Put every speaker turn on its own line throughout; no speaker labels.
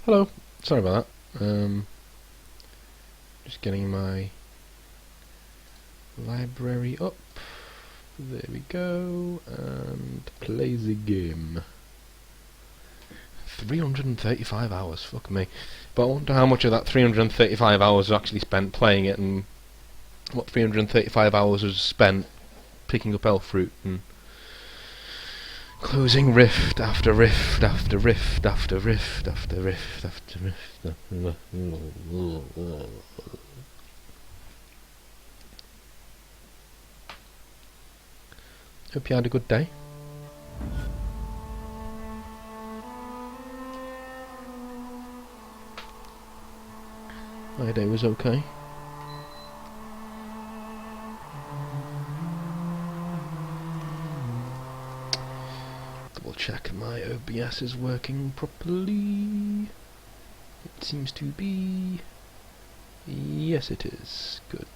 Hello. Sorry about that. Just getting my library up. There we go. And play the game. 335 hours. Fuck me. But I wonder how much of that 335 hours was actually spent playing it, and what 335 hours was spent picking up elf fruit and closing rift after rift after rift after rift after rift after rift. Hope you had a good day. My day was okay. Double check my OBS is working properly. It seems to be. Yes, it is. Good.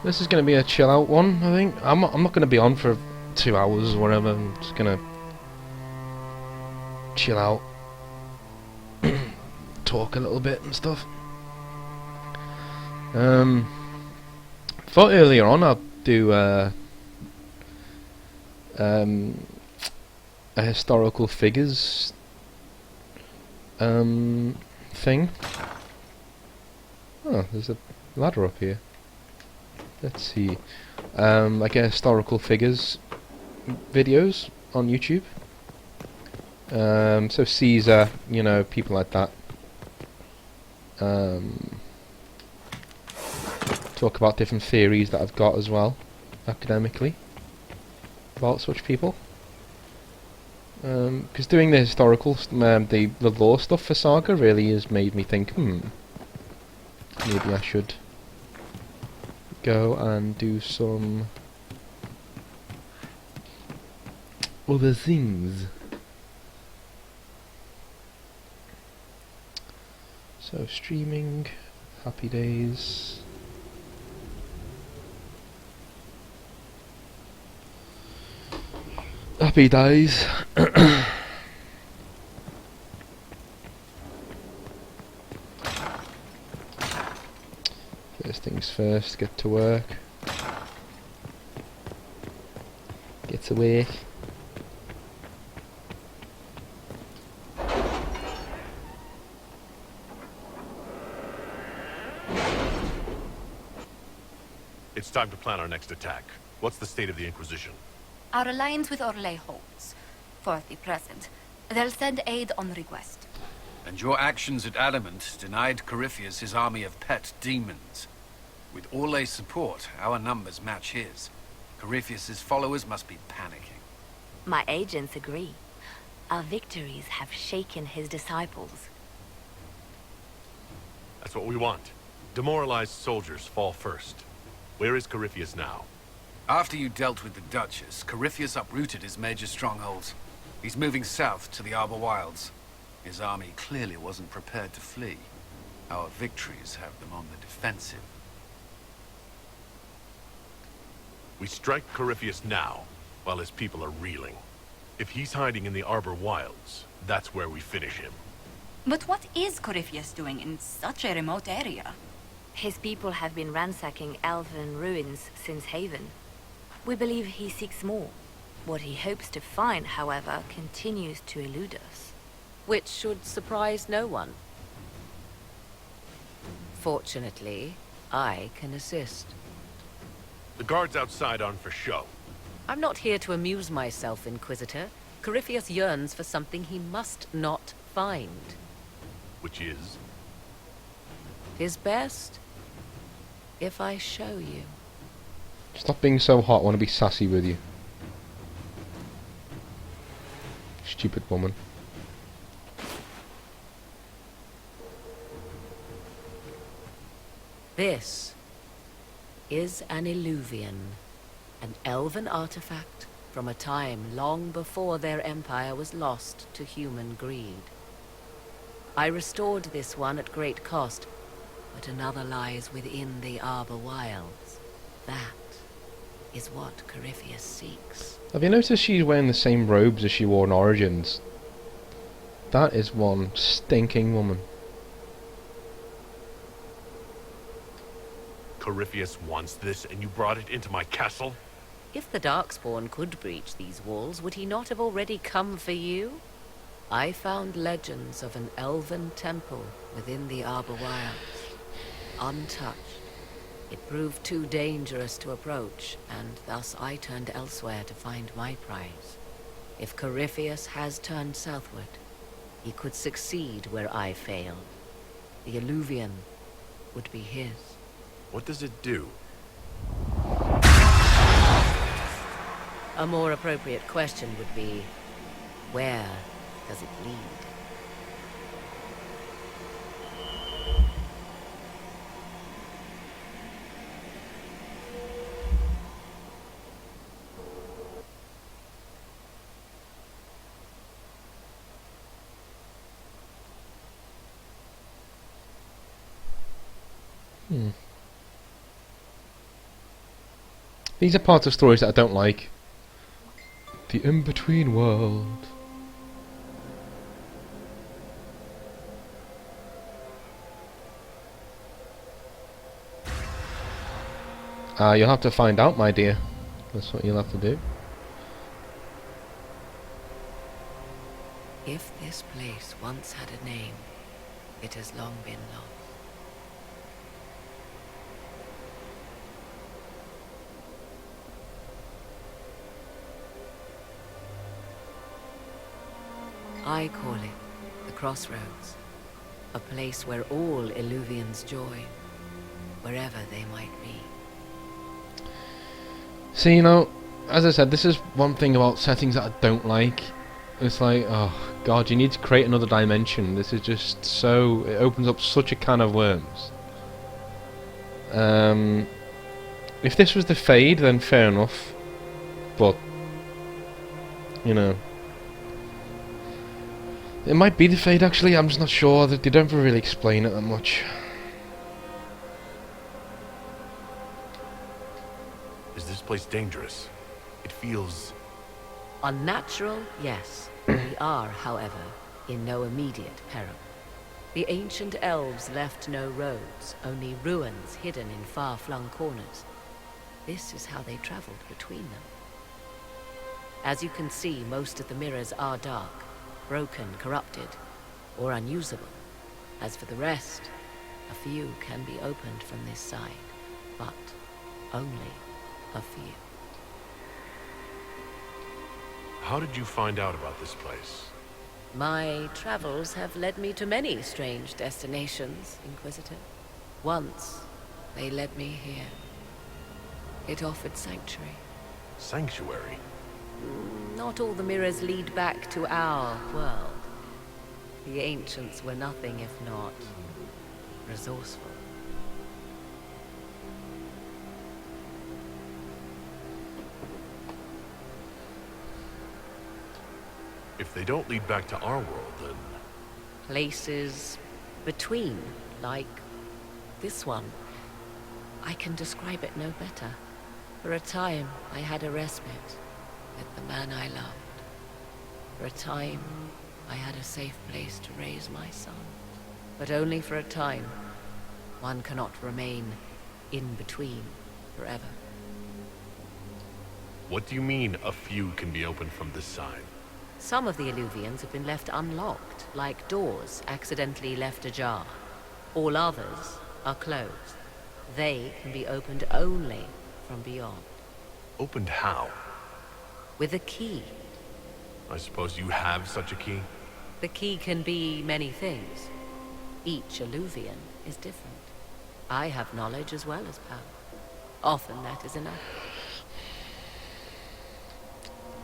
This is going to be a chill out one, I think. I'm not going to be on for 2 hours or whatever. I'm just going to chill out. Talk a little bit and stuff. Thought earlier on I'd do a historical figures thing. Oh, there's a ladder up here. Let's see. Like historical figures videos on YouTube. So Caesar, you know, people like that. Talk about different theories that I've got as well, academically, about such people. Because doing the historical, the lore stuff for Saga really has made me think, maybe I should go and do some other things. So streaming, happy days. Happy days. First things first, get to work. Get to work.
It's time to plan our next attack. What's the state of the Inquisition?
Our alliance with Orlais holds. For the present. They'll send aid on request.
And your actions at Adamant denied Corypheus his army of pet demons. With Orlais' support, our numbers match his. Corypheus' followers must be panicking.
My agents agree. Our victories have shaken his disciples.
That's what we want. Demoralized soldiers fall first. Where is Corypheus now?
After you dealt with the Duchess, Corypheus uprooted his major strongholds. He's moving south to the Arbor Wilds. His army clearly wasn't prepared to flee. Our victories have them on the defensive.
We strike Corypheus now, while his people are reeling. If he's hiding in the Arbor Wilds, that's where we finish him.
But what is Corypheus doing in such a remote area?
His people have been ransacking elven ruins since Haven. We believe he seeks more. What he hopes to find, however, continues to elude us.
Which should surprise no one. Fortunately, I can assist.
The guards outside aren't for show.
I'm not here to amuse myself, Inquisitor. Corypheus yearns for something he must not find.
Which is?
His best, if I show you.
Stop being so hot, I want to be sassy with you. Stupid woman.
This is an Illuvian, an elven artifact from a time long before their empire was lost to human greed. I restored this one at great cost, but another lies within the Arbor Wilds. That is what Corypheus seeks.
Have you noticed she's wearing the same robes as she wore in Origins? That is one stinking woman.
Corypheus wants this, and you brought it into my castle?
If the Darkspawn could breach these walls, would he not have already come for you? I found legends of an elven temple within the Arbor Wilds, untouched. It proved too dangerous to approach, and thus I turned elsewhere to find my prize. If Corypheus has turned southward, he could succeed where I failed. The Illuvian would be his.
What does it do?
A more appropriate question would be, where does it lead?
These are parts of stories that I don't like. The in-between world. You'll have to find out, my dear. That's what you'll have to do.
If this place once had a name, it has long been lost. I call it the Crossroads, a place where all Illuvians join, wherever they might be.
See, you know, as I said, this is one thing about settings that I don't like. It's like, oh god, you need to create another dimension. This is just so... it opens up such a can of worms. If this was the Fade, then fair enough. But, you know... it might be the Fade, actually, I'm just not sure. They don't really explain it that much.
Is this place dangerous? It feels...
Unnatural, yes. We are, however, in no immediate peril. The ancient elves left no roads, only ruins hidden in far-flung corners. This is how they traveled between them. As you can see, most of the mirrors are dark, broken, corrupted, or unusable. As for the rest, a few can be opened from this side, but only a few.
How did you find out about this place?
My travels have led me to many strange destinations, Inquisitor. Once, they led me here. It offered sanctuary.
Sanctuary?
Not all the mirrors lead back to our world. The ancients were nothing if not resourceful.
If they don't lead back to our world, then...
Places between, like this one. I can describe it no better. For a time, I had a respite with the man I loved. For a time, I had a safe place to raise my son. But only for a time. One cannot remain in between forever.
What do you mean, a few can be opened from this side?
Some of the Illuvians have been left unlocked, like doors accidentally left ajar. All others are closed. They can be opened only from beyond.
Opened how?
With a key.
I suppose you have such a key?
The key can be many things. Each Illuvian is different. I have knowledge as well as power. Often that is enough.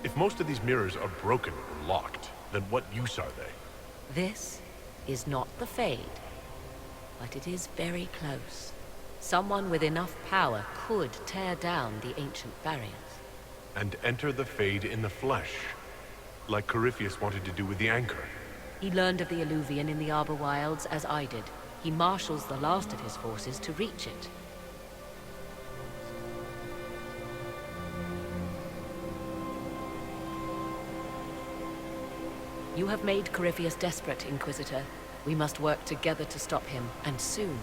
If most of these mirrors are broken or locked, then what use are they?
This is not the Fade, but it is very close. Someone with enough power could tear down the ancient barriers.
And enter the Fade in the flesh, like Corypheus wanted to do with the Anchor.
He learned of the Illuvian in the Arbor Wilds as I did. He marshals the last of his forces to reach it. You have made Corypheus desperate, Inquisitor. We must work together to stop him, and soon.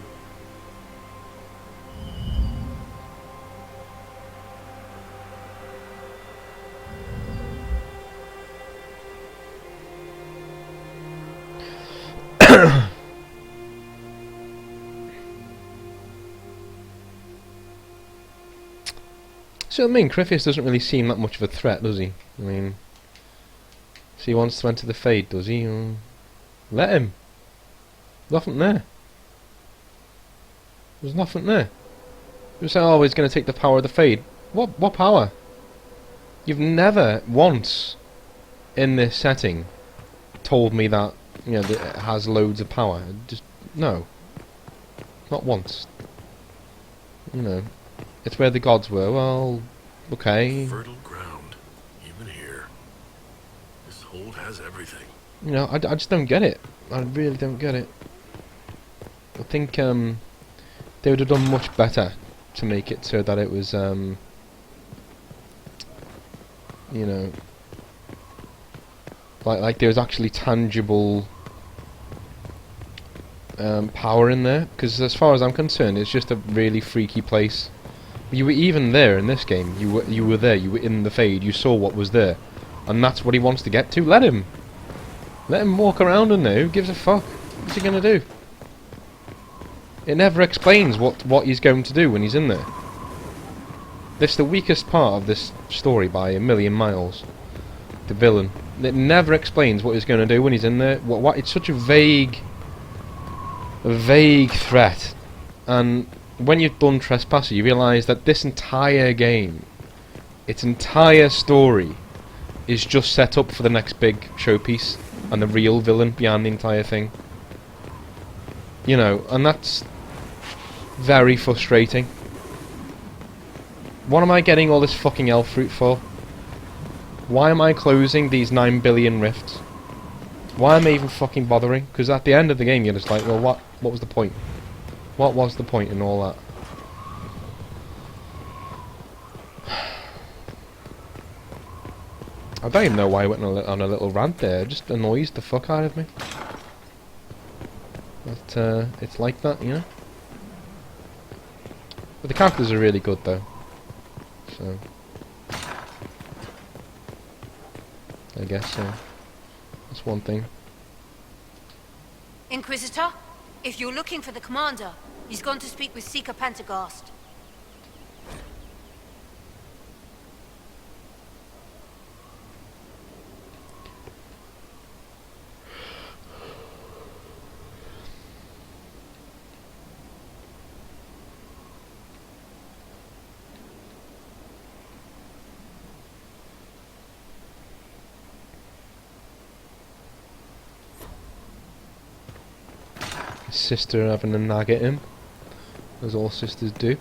So I mean, Corypheus doesn't really seem that much of a threat, does he? I mean, so he wants to enter the Fade, does he? Let him. Nothing there. There's nothing there. You say, oh, he's going to take the power of the Fade. What power? You've never once in this setting told me that, you know, that it has loads of power. Just no. Not once. You know, it's where the gods were. Well, okay.
Fertile ground, even here. This hold has everything.
You know, I just don't get it. I really don't get it. I think they would have done much better to make it so that it was, you know, like there was actually tangible power in there. Because as far as I'm concerned, it's just a really freaky place. You were even there in this game. You were there. You were in the Fade. You saw what was there, and that's what he wants to get to. Let him. Let him walk around in there. Who gives a fuck? What's he gonna do? It never explains what he's going to do when he's in there. This is the weakest part of this story by a million miles. The villain. It never explains what he's going to do when he's in there. What? It's such a vague threat. And when you've done Trespasser, you realise that this entire game, its entire story, is just set up for the next big showpiece and the real villain behind the entire thing. You know, and that's very frustrating. What am I getting all this fucking elf fruit for? Why am I closing these 9 billion rifts? Why am I even fucking bothering? Because at the end of the game you're just like, well, what was the point? What was the point in all that? I don't even know why I went on a little rant there. It just annoys the fuck out of me. But it's like that, you know? But the characters are really good though. So I guess so. That's one thing.
Inquisitor, if you're looking for the commander, he's gone to speak with Seeker Pentagast.
His sister having a nag at him, as all sisters do.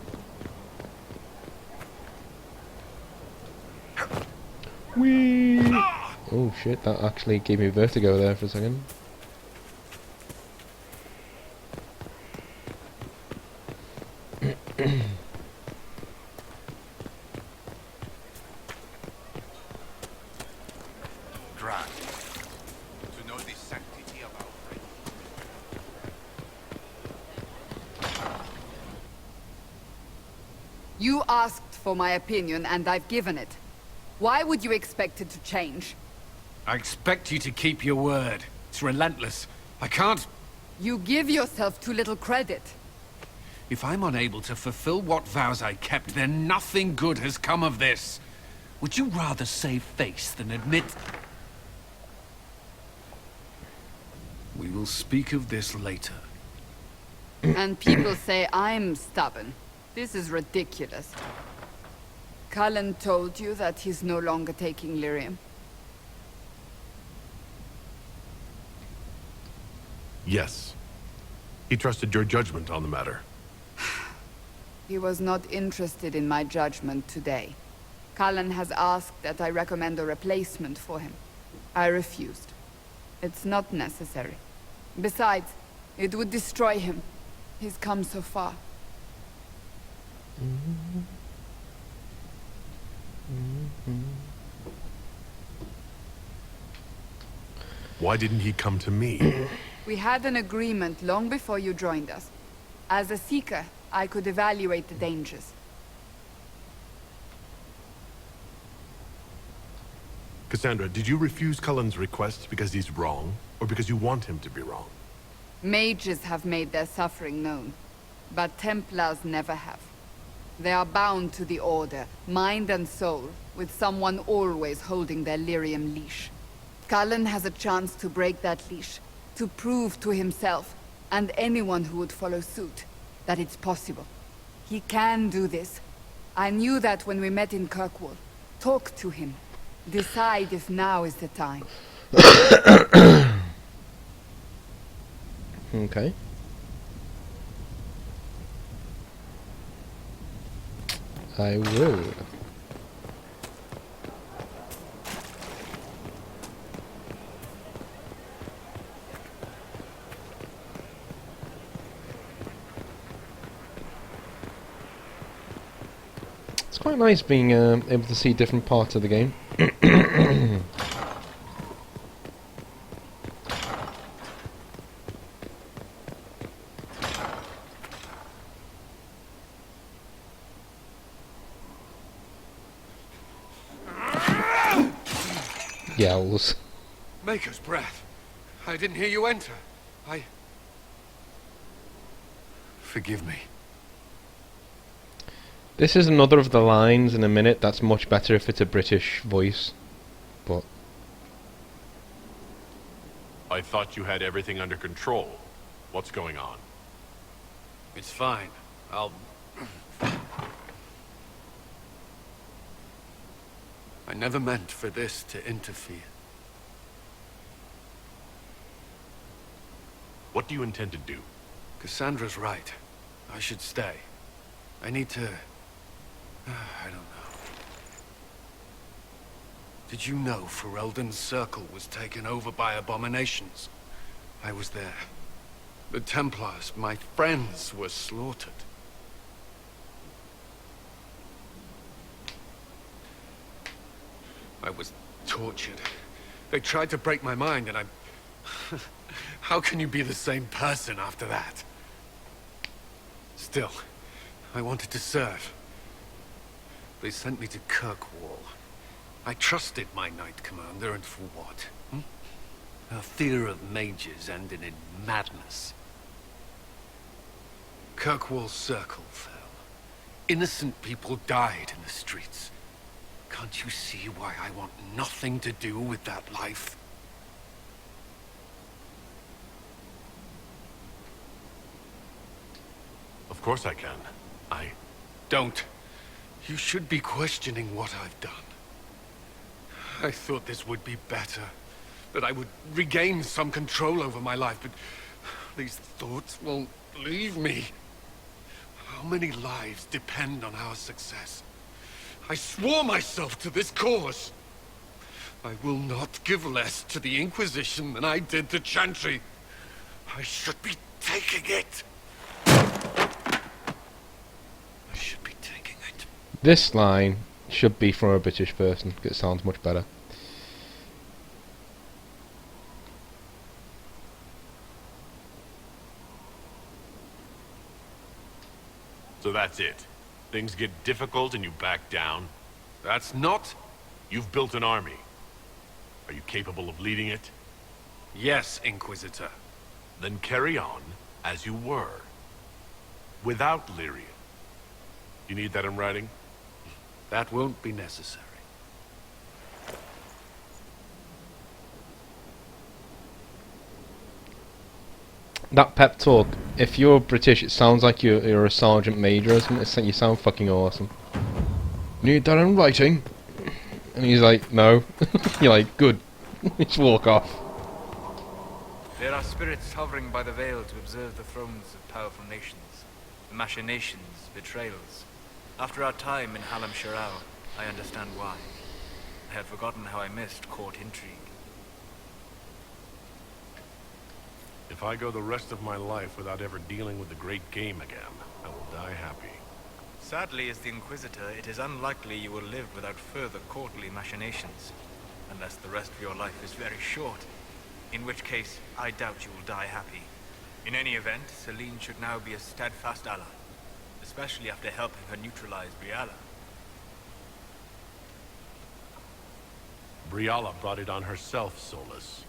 Whee! Oh shit, that actually gave me vertigo there for a second.
To know the sanctity of our faith.
You asked for my opinion, and I've given it. Why would you expect it to change?
I expect you to keep your word. It's relentless. I can't...
You give yourself too little credit.
If I'm unable to fulfill what vows I kept, then nothing good has come of this. Would you rather save face than admit... We will speak of this later.
And people say I'm stubborn. This is ridiculous. Cullen told you that he's no longer taking lyrium.
Yes. He trusted your judgment on the matter.
He was not interested in my judgment today. Cullen has asked that I recommend a replacement for him. I refused. It's not necessary. Besides, it would destroy him. He's come so far.
Why didn't he come to me?
We had an agreement long before you joined us. As a Seeker, I could evaluate the dangers.
Cassandra, did you refuse Cullen's request because he's wrong, or because you want him to be wrong?
Mages have made their suffering known, but Templars never have. They are bound to the Order, mind and soul, with someone always holding their lyrium leash. Cullen has a chance to break that leash, to prove to himself, and anyone who would follow suit, that it's possible. He can do this. I knew that when we met in Kirkwall. Talk to him. Decide if now is the time.
Okay. I will. It's quite nice being able to see different parts of the game. Yowls.
Maker's breath. I didn't hear you enter. Forgive me.
This is another of the lines in a minute that's much better if it's a British voice. But
I thought you had everything under control. What's going on?
It's fine. I never meant for this to interfere.
What do you intend to do?
Cassandra's right. I should stay. I need to... I don't know. Did you know Ferelden's circle was taken over by abominations? I was there. The Templars, my friends, were slaughtered. I was tortured. They tried to break my mind, and I... How can you be the same person after that? Still, I wanted to serve. They sent me to Kirkwall. I trusted my Knight Commander, and for what? Her fear of mages ended in madness. Kirkwall's circle fell. Innocent people died in the streets. Can't you see why I want nothing to do with that life?
Of course I can.
Don't. You should be questioning what I've done. I thought this would be better. That I would regain some control over my life, but these thoughts won't leave me. How many lives depend on our success? I swore myself to this cause. I will not give less to the Inquisition than I did to Chantry. I should be taking it. I should be taking it.
this line should be from a British person, because it sounds much better.
So that's it. Things get difficult and you back down.
That's not...
You've built an army. Are you capable of leading it?
Yes, Inquisitor.
Then carry on as you were. Without Lyria. You need that in writing?
That won't be necessary.
That pep talk, if you're British, it sounds like you're a sergeant major or something. It's like you sound fucking awesome. Need that in writing? And he's like, no. You're like, good. Just walk off.
There are spirits hovering by the veil to observe the thrones of powerful nations, the machinations, betrayals. After our time in Hallam Shirao, I understand why. I had forgotten how I missed court intrigue.
If I go the rest of my life without ever dealing with the great game again, I will die happy.
Sadly, as the Inquisitor, it is unlikely you will live without further courtly machinations, unless the rest of your life is very short. In which case, I doubt you will die happy. In any event, Celine should now be a steadfast ally, especially after helping her neutralize Briala.
Briala brought it on herself, Solus.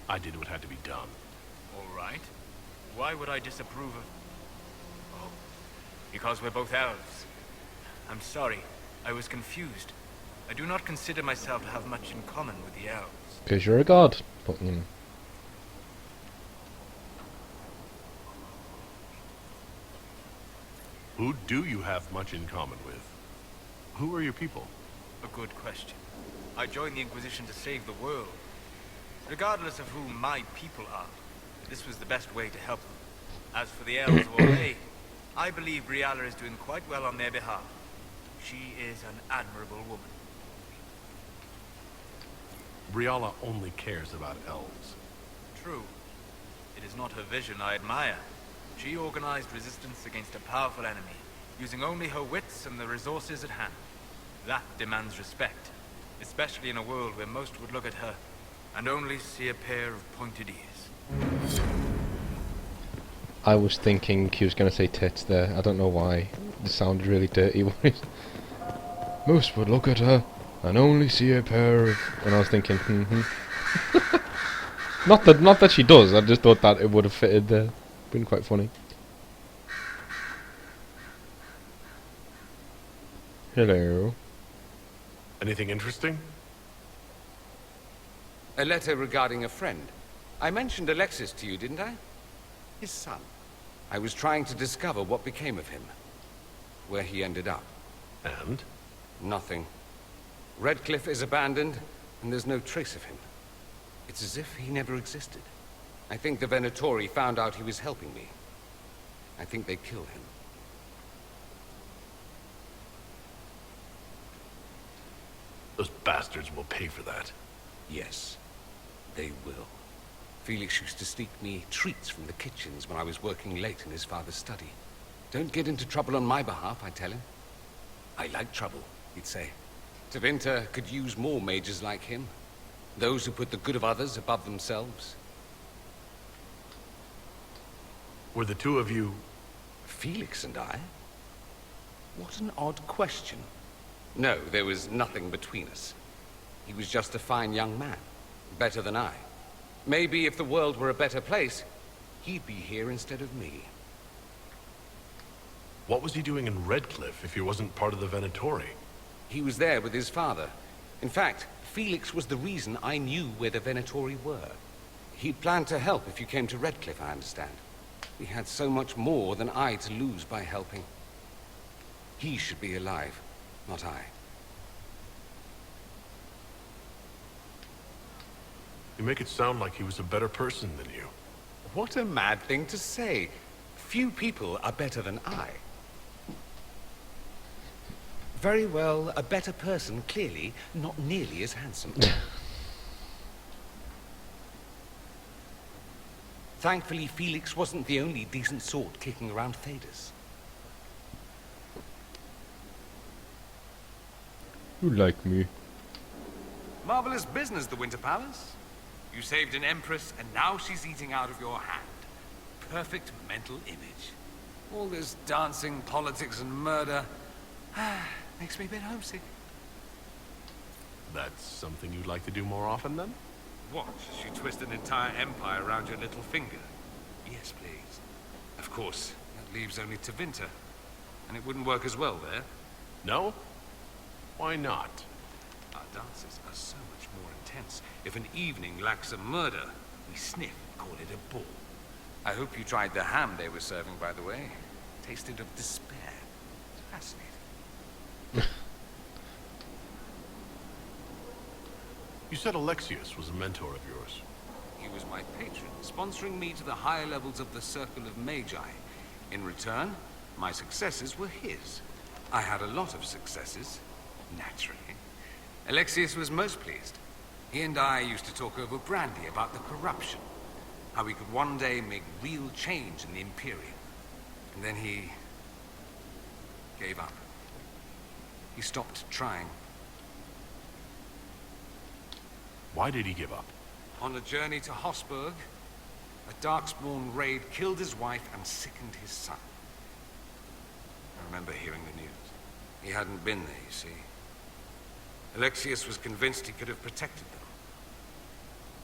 I did what had to be done.
All right. Why would I disapprove of... Oh, because we're both elves. I'm sorry, I was confused. I do not consider myself to have much in common with the elves.
Because you're a god. But, you know.
Who do you have much in common with? Who are your people?
A good question. I joined the Inquisition to save the world. Regardless of who my people are, this was the best way to help them. As for the elves of Orlais, I believe Briala is doing quite well on their behalf. She is an admirable woman.
Briala only cares about elves.
True. It is not her vision I admire. She organized resistance against a powerful enemy, using only her wits and the resources at hand. That demands respect, especially in a world where most would look at her and only see a pair of pointed ears.
I was thinking he was going to say tits there. I don't know why. It sounded really dirty. Most would look at her and only see a pair of... And I was thinking, not that she does. I just thought that it would have fitted there. Been quite funny. Hello.
Anything interesting?
A letter regarding a friend. I mentioned Alexis to you, didn't I? His son. I was trying to discover what became of him. Where he ended up.
And?
Nothing. Redcliffe is abandoned, and there's no trace of him. It's as if he never existed. I think the Venatori found out he was helping me. I think they killed him.
Those bastards will pay for that.
Yes, they will. Felix used to sneak me treats from the kitchens when I was working late in his father's study. Don't get into trouble on my behalf, I tell him. I like trouble, he'd say. Tevinter could use more mages like him. Those who put the good of others above themselves.
Were the two of you...
Felix and I? What an odd question. No, there was nothing between us. He was just a fine young man. Better than I. Maybe if the world were a better place, he'd be here instead of me.
What was he doing in Redcliffe if he wasn't part of the Venatori?
He was there with his father. In fact, Felix was the reason I knew where the Venatori were. He'd planned to help if you came to Redcliffe, I understand. He had so much more than I to lose by helping. He should be alive, not I.
You make it sound like he was a better person than you.
What a mad thing to say. Few people are better than I. Very well, a better person, clearly, not nearly as handsome. Thankfully, Felix wasn't the only decent sort kicking around Thedas.
You like me.
Marvelous business, the Winter Palace. You saved an empress, and now she's eating out of your hand. Perfect mental image. All this dancing, politics, and murder... makes me a bit homesick.
That's something you'd like to do more often, then?
Watch as you twist an entire empire around your little finger. Yes, please. Of course, that leaves only Tevinter. And it wouldn't work as well there.
No? Why not?
Our dances are so much more intense. If an evening lacks a murder, we sniff and call it a ball. I hope you tried the ham they were serving, by the way. Tasted of despair. Fascinating.
You said Alexius was a mentor of yours.
He was my patron, sponsoring me to the higher levels of the Circle of Magi. In return, my successes were his. I had a lot of successes, naturally. Alexius was most pleased. He and I used to talk over brandy about the corruption, how we could one day make real change in the Imperium. And then he gave up. He stopped trying.
Why did he give up?
On a journey to Hosburg, a Darkspawn raid killed his wife and sickened his son. I remember hearing the news. He hadn't been there, you see. Alexius was convinced he could have protected them.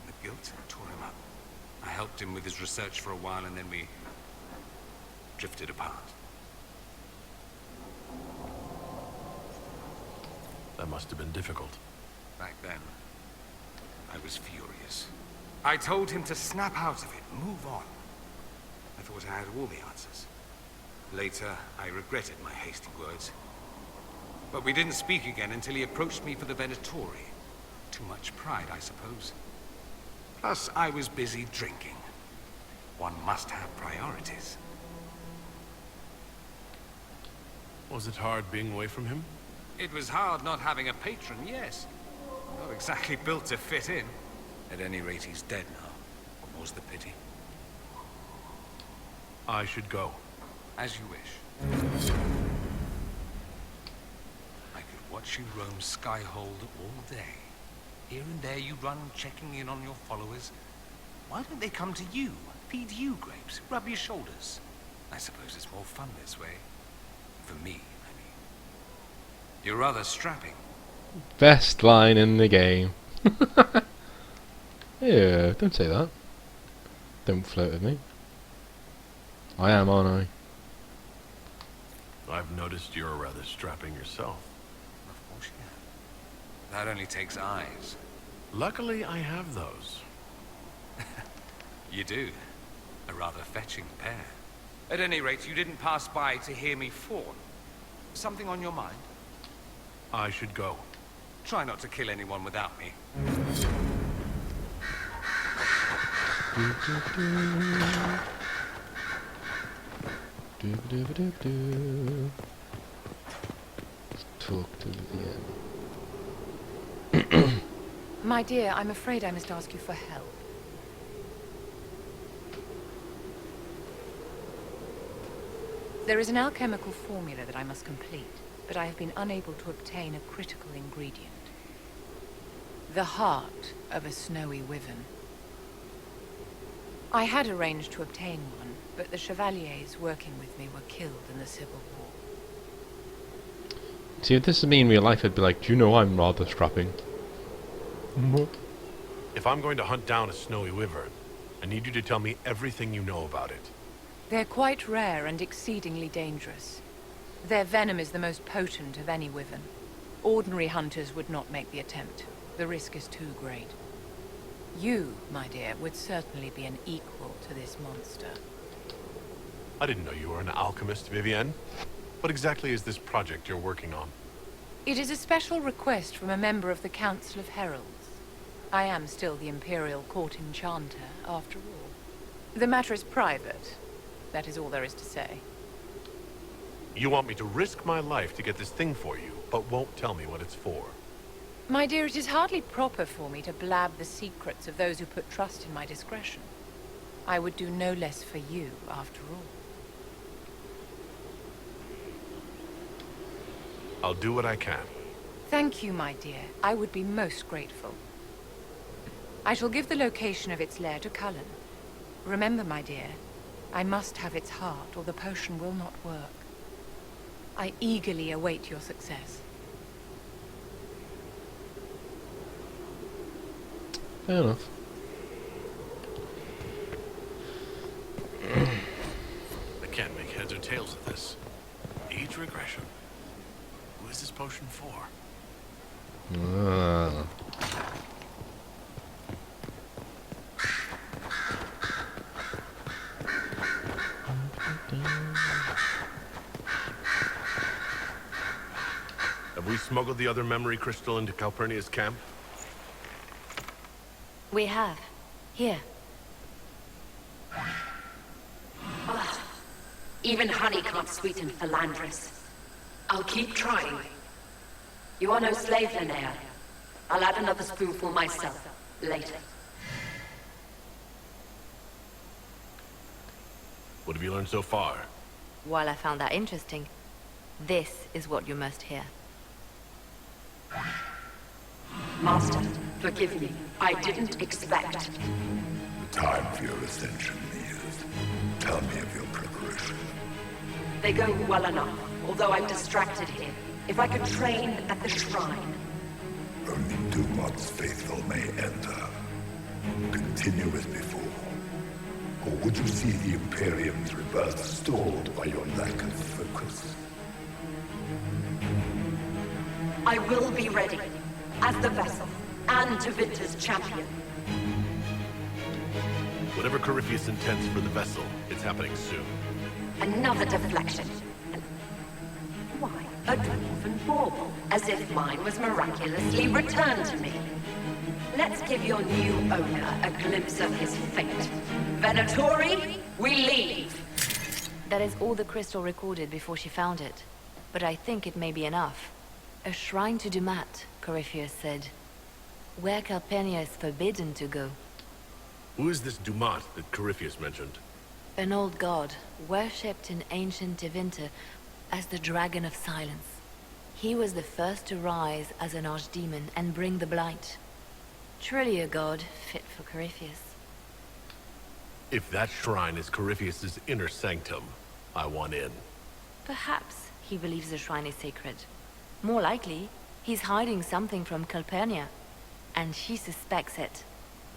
The guilt tore him up. I helped him with his research for a while, and then we drifted apart.
That must have been difficult.
Back then, I was furious. I told him to snap out of it, move on. I thought I had all the answers. Later, I regretted my hasty words. But we didn't speak again until he approached me for the Venatori. Too much pride, I suppose. Plus, I was busy drinking. One must have priorities.
Was it hard being away from him?
It was hard not having a patron, yes. Not exactly built to fit in. At any rate, he's dead now. What was the pity?
I should go.
As you wish. I could watch you roam Skyhold all day. Here and there you run, checking in on your followers. Why don't they come to you? Feed you grapes, rub your shoulders. I suppose it's more fun this way. For me, I mean. You're rather strapping.
Best line in the game. Yeah, don't say that. Don't flirt with me. I am, aren't
I've noticed you're rather strapping yourself.
Of course you have. That only takes eyes.
Luckily, I have those.
You do. A rather fetching pair. At any rate, you didn't pass by to hear me fawn. Something on your mind?
I should go.
Try not to kill anyone without me.
Let's talk to the end.
My dear, I'm afraid I must ask you for help. There is an alchemical formula that I must complete, but I have been unable to obtain a critical ingredient. The heart of a snowy wyvern. I had arranged to obtain one, but the chevaliers working with me were killed in the Civil War.
See, if this is me in real life, I'd be like, do you know I'm rather strapping?
If I'm going to hunt down a snowy wyvern, I need you to tell me everything you know about it.
They're quite rare and exceedingly dangerous. Their venom is the most potent of any wyvern. Ordinary hunters would not make the attempt. The risk is too great. You, my dear, would certainly be an equal to this monster.
I didn't know you were an alchemist, Vivienne. What exactly is this project you're working on?
It is a special request from a member of the Council of Heralds. I am still the Imperial Court Enchanter, after all. The matter is private. That is all there is to say.
You want me to risk my life to get this thing for you, but won't tell me what it's for.
My dear, it is hardly proper for me to blab the secrets of those who put trust in my discretion. I would do no less for you, after all.
I'll do what I can.
Thank you, my dear. I would be most grateful. I shall give the location of its lair to Cullen. Remember, my dear, I must have its heart, or the potion will not work. I eagerly await your success.
Fair enough.
I can't make heads or tails of this. Age regression. Who is this potion for?
Ah.
Have we smuggled the other memory crystal into Calpurnia's camp?
We have. Here.
Even honey can't sweeten Philandris. I'll keep trying. You are no slave, Linnea. I'll add another spoonful myself, later.
What have you learned so far?
While I found that interesting, this is what you must hear.
Master,
Forgive me. I didn't expect.
The time for your ascension nears. Tell me of your preparation.
They go well enough, although I'm distracted here. If I could train at the shrine.
Only Dumat's faithful may enter. Continue as before. Or would you see the Imperium's rebirth stalled by your lack of focus?
I will be ready. As the vessel, and Tevinter's champion.
Whatever Corypheus intends for the vessel, it's happening soon.
Another deflection. Why, a dwarven bauble, as if mine was miraculously returned to me. Let's give your new owner a glimpse of his fate. Venatori, we leave!
That is all the crystal recorded before she found it. But I think it may be enough. A shrine to Dumat, Corypheus said. Where Calpurnia is forbidden to go.
Who is this Dumat that Corypheus mentioned?
An old god, worshipped in ancient Tevinter as the Dragon of Silence. He was the first to rise as an archdemon and bring the blight. Truly a god fit for Corypheus.
If that shrine is Corypheus's inner sanctum, I want in.
Perhaps he believes the shrine is sacred. More likely, he's hiding something from Calpurnia, and she suspects it.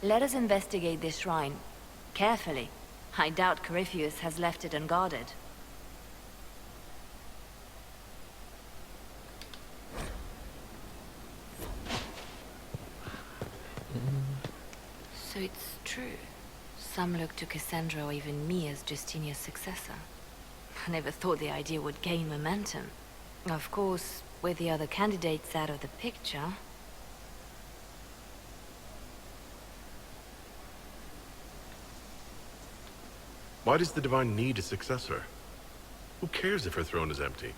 Let us investigate this shrine carefully. I doubt Corypheus has left it unguarded. So it's true. Some look to Cassandra or even me as Justinia's successor. I never thought the idea would gain momentum. Of course, with the other candidates out of the picture...
Why does the Divine need a successor? Who cares if her throne is empty?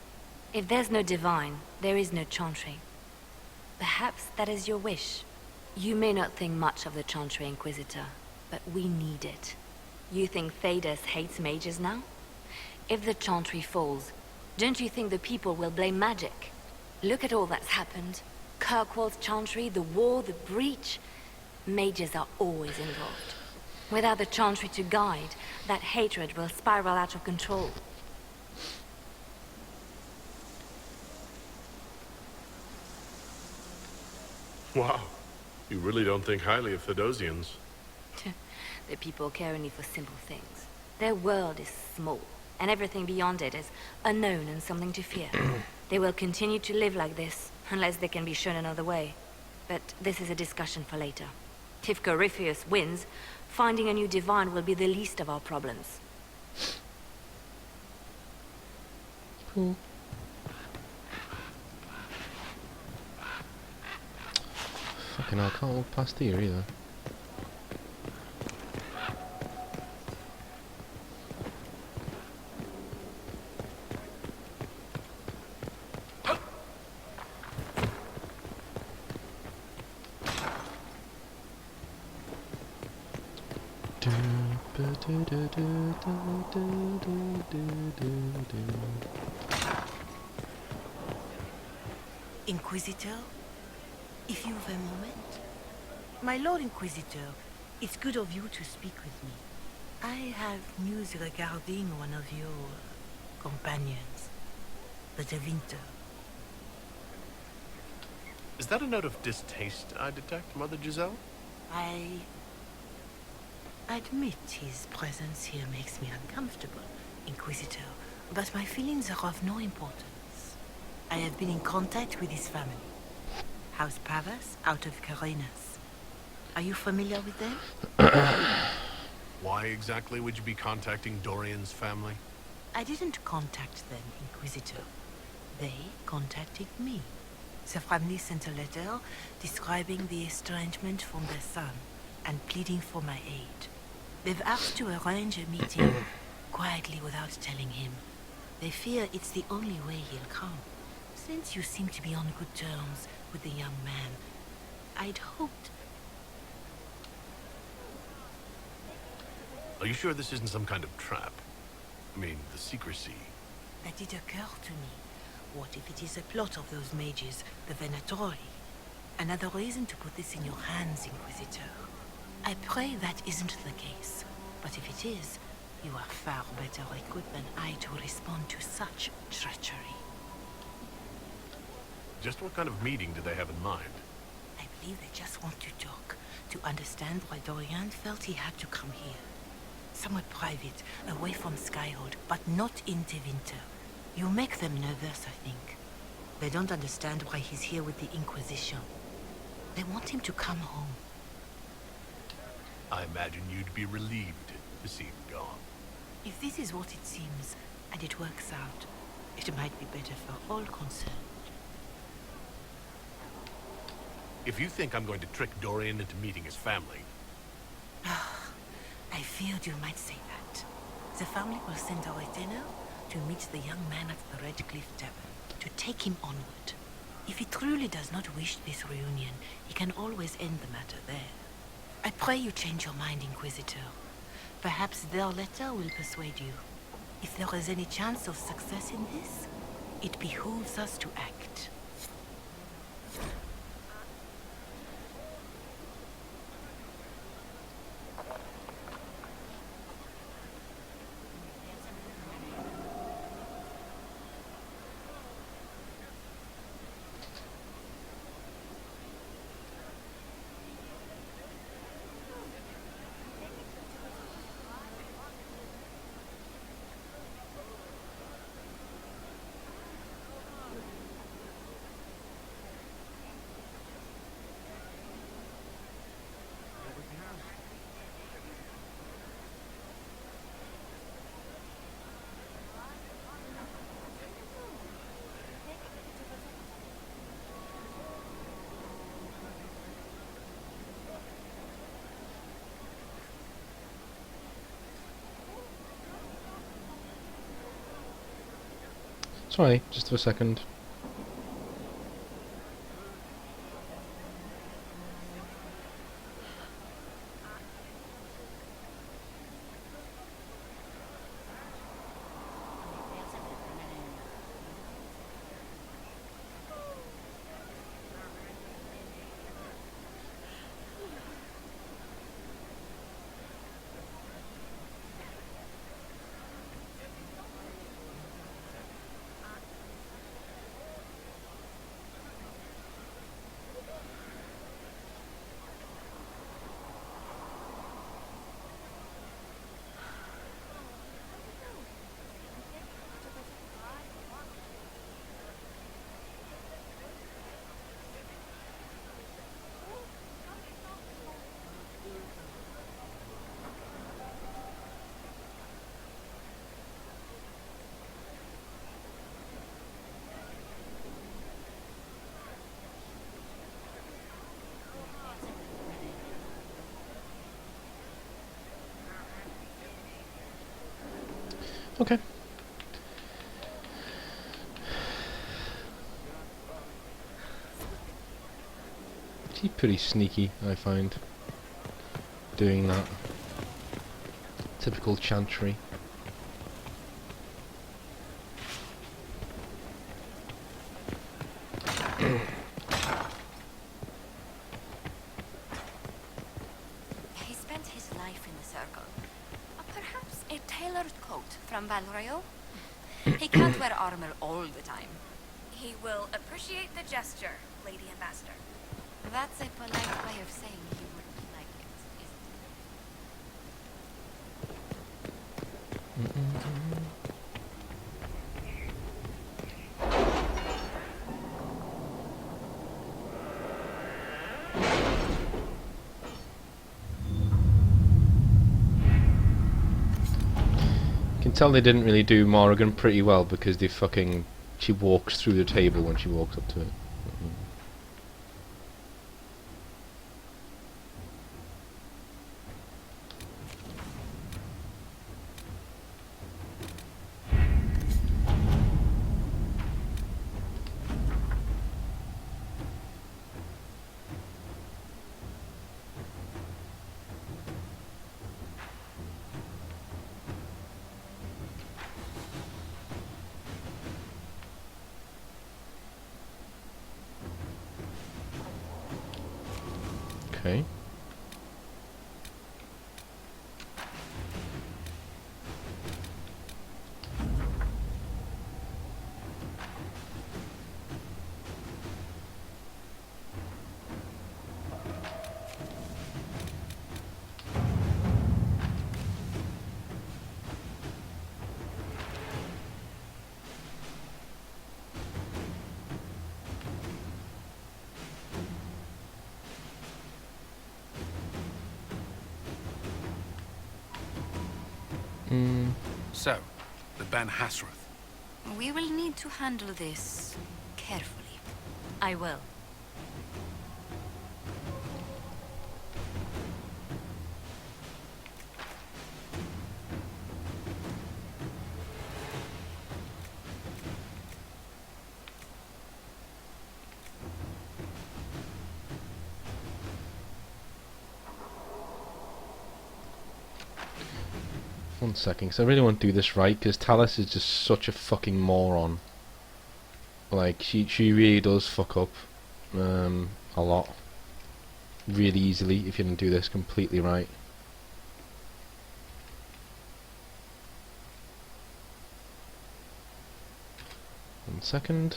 If there's no Divine, there is no Chantry. Perhaps that is your wish. You may not think much of the Chantry Inquisitor, but we need it. You think Thedas hates mages now? If the Chantry falls, don't you think the people will blame magic? Look at all that's happened. Kirkwall's Chantry, the war, the breach. Mages are always involved. Without the Chantry to guide, that hatred will spiral out of control.
Wow. You really don't think highly of Thedosians.
The people care only for simple things. Their world is small, and everything beyond it is unknown and something to fear. They will continue to live like this, unless they can be shown another way. But this is a discussion for later. If Corypheus wins, finding a new divine will be the least of our problems.
Cool. Fucking hell, I can't walk past here either.
Inquisitor, if you have a moment. My Lord Inquisitor, it's good of you to speak with me. I have news regarding one of your companions, the Tevinter.
Is that a note of distaste I detect, Mother Giselle?
I admit his presence here makes me uncomfortable, Inquisitor, but my feelings are of no importance. I have been in contact with his family. House Pavas, out of Carenas. Are you familiar with them?
Why exactly would you be contacting Dorian's family?
I didn't contact them, Inquisitor. They contacted me. The family sent a letter describing the estrangement from their son and pleading for my aid. They've asked to arrange a meeting quietly without telling him. They fear it's the only way he'll come. Since you seem to be on good terms with the young man, I'd hoped...
Are you sure this isn't some kind of trap? I mean, the secrecy.
That did occur to me. What if it is a plot of those mages, the Venatori? Another reason to put this in your hands, Inquisitor. I pray that isn't the case. But if it is, you are far better equipped than I to respond to such treachery.
Just what kind of meeting do they have in mind?
I believe they just want to talk, to understand why Dorian felt he had to come here. Somewhere private, away from Skyhold, but not in Tevinter. You make them nervous, I think. They don't understand why he's here with the Inquisition. They want him to come home.
I imagine you'd be relieved to see him gone.
If this is what it seems, and it works out, it might be better for all concerned.
If you think I'm going to trick Dorian into meeting his family...
I feared you might say that. The family will send a retainer to meet the young man at the Red Cliff Tavern, to take him onward. If he truly does not wish this reunion, he can always end the matter there. I pray you change your mind, Inquisitor. Perhaps their letter will persuade you. If there is any chance of success in this, it behooves us to act.
Sorry, just for a second. Okay. She's pretty sneaky, I find, doing that. Typical chantry.
He spent his life in the circle. Perhaps a tailored coat from Valroyo? He can't wear armor all the time.
He will appreciate the gesture, Lady Ambassador.
That's a polite way of saying he wouldn't like it,
You can tell they didn't really do Morrigan pretty well because she walks through the table when she walks up to it. Okay.
So, the Ben Hasrath.
We will need to handle this carefully.
I will.
One second, because I really want to do this right, because Talus is just such a fucking moron. Like, she really does fuck up a lot. Really easily, if you don't do this completely right. One second.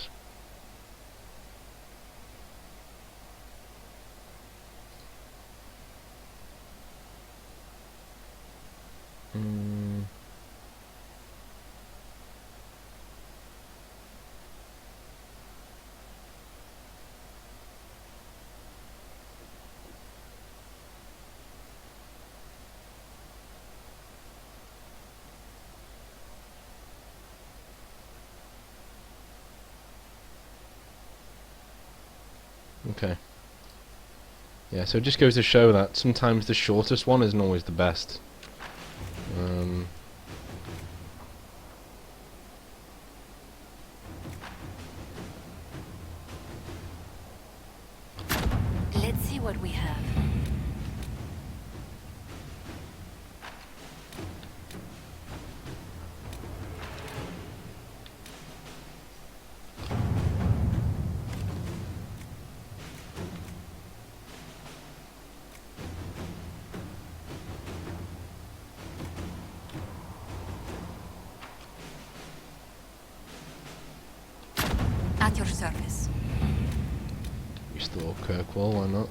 Okay. Yeah, so it just goes to show that sometimes the shortest one isn't always the best.
Let's see what we have.
At your service.
Restore Kirkwall, why not?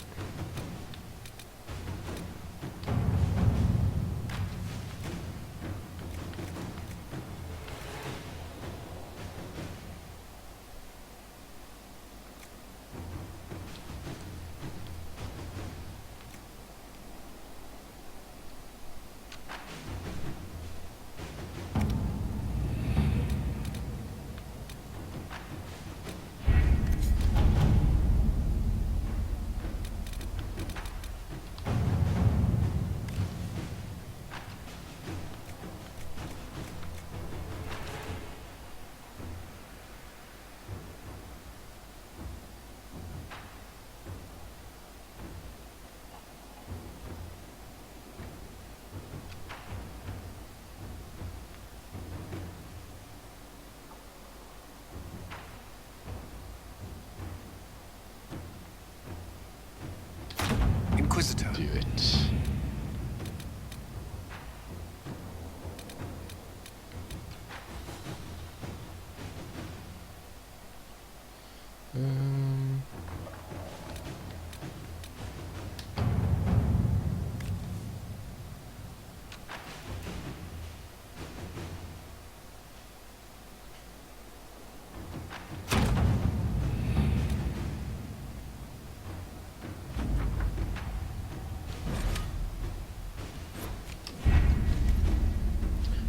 Inquisitor.
Do it.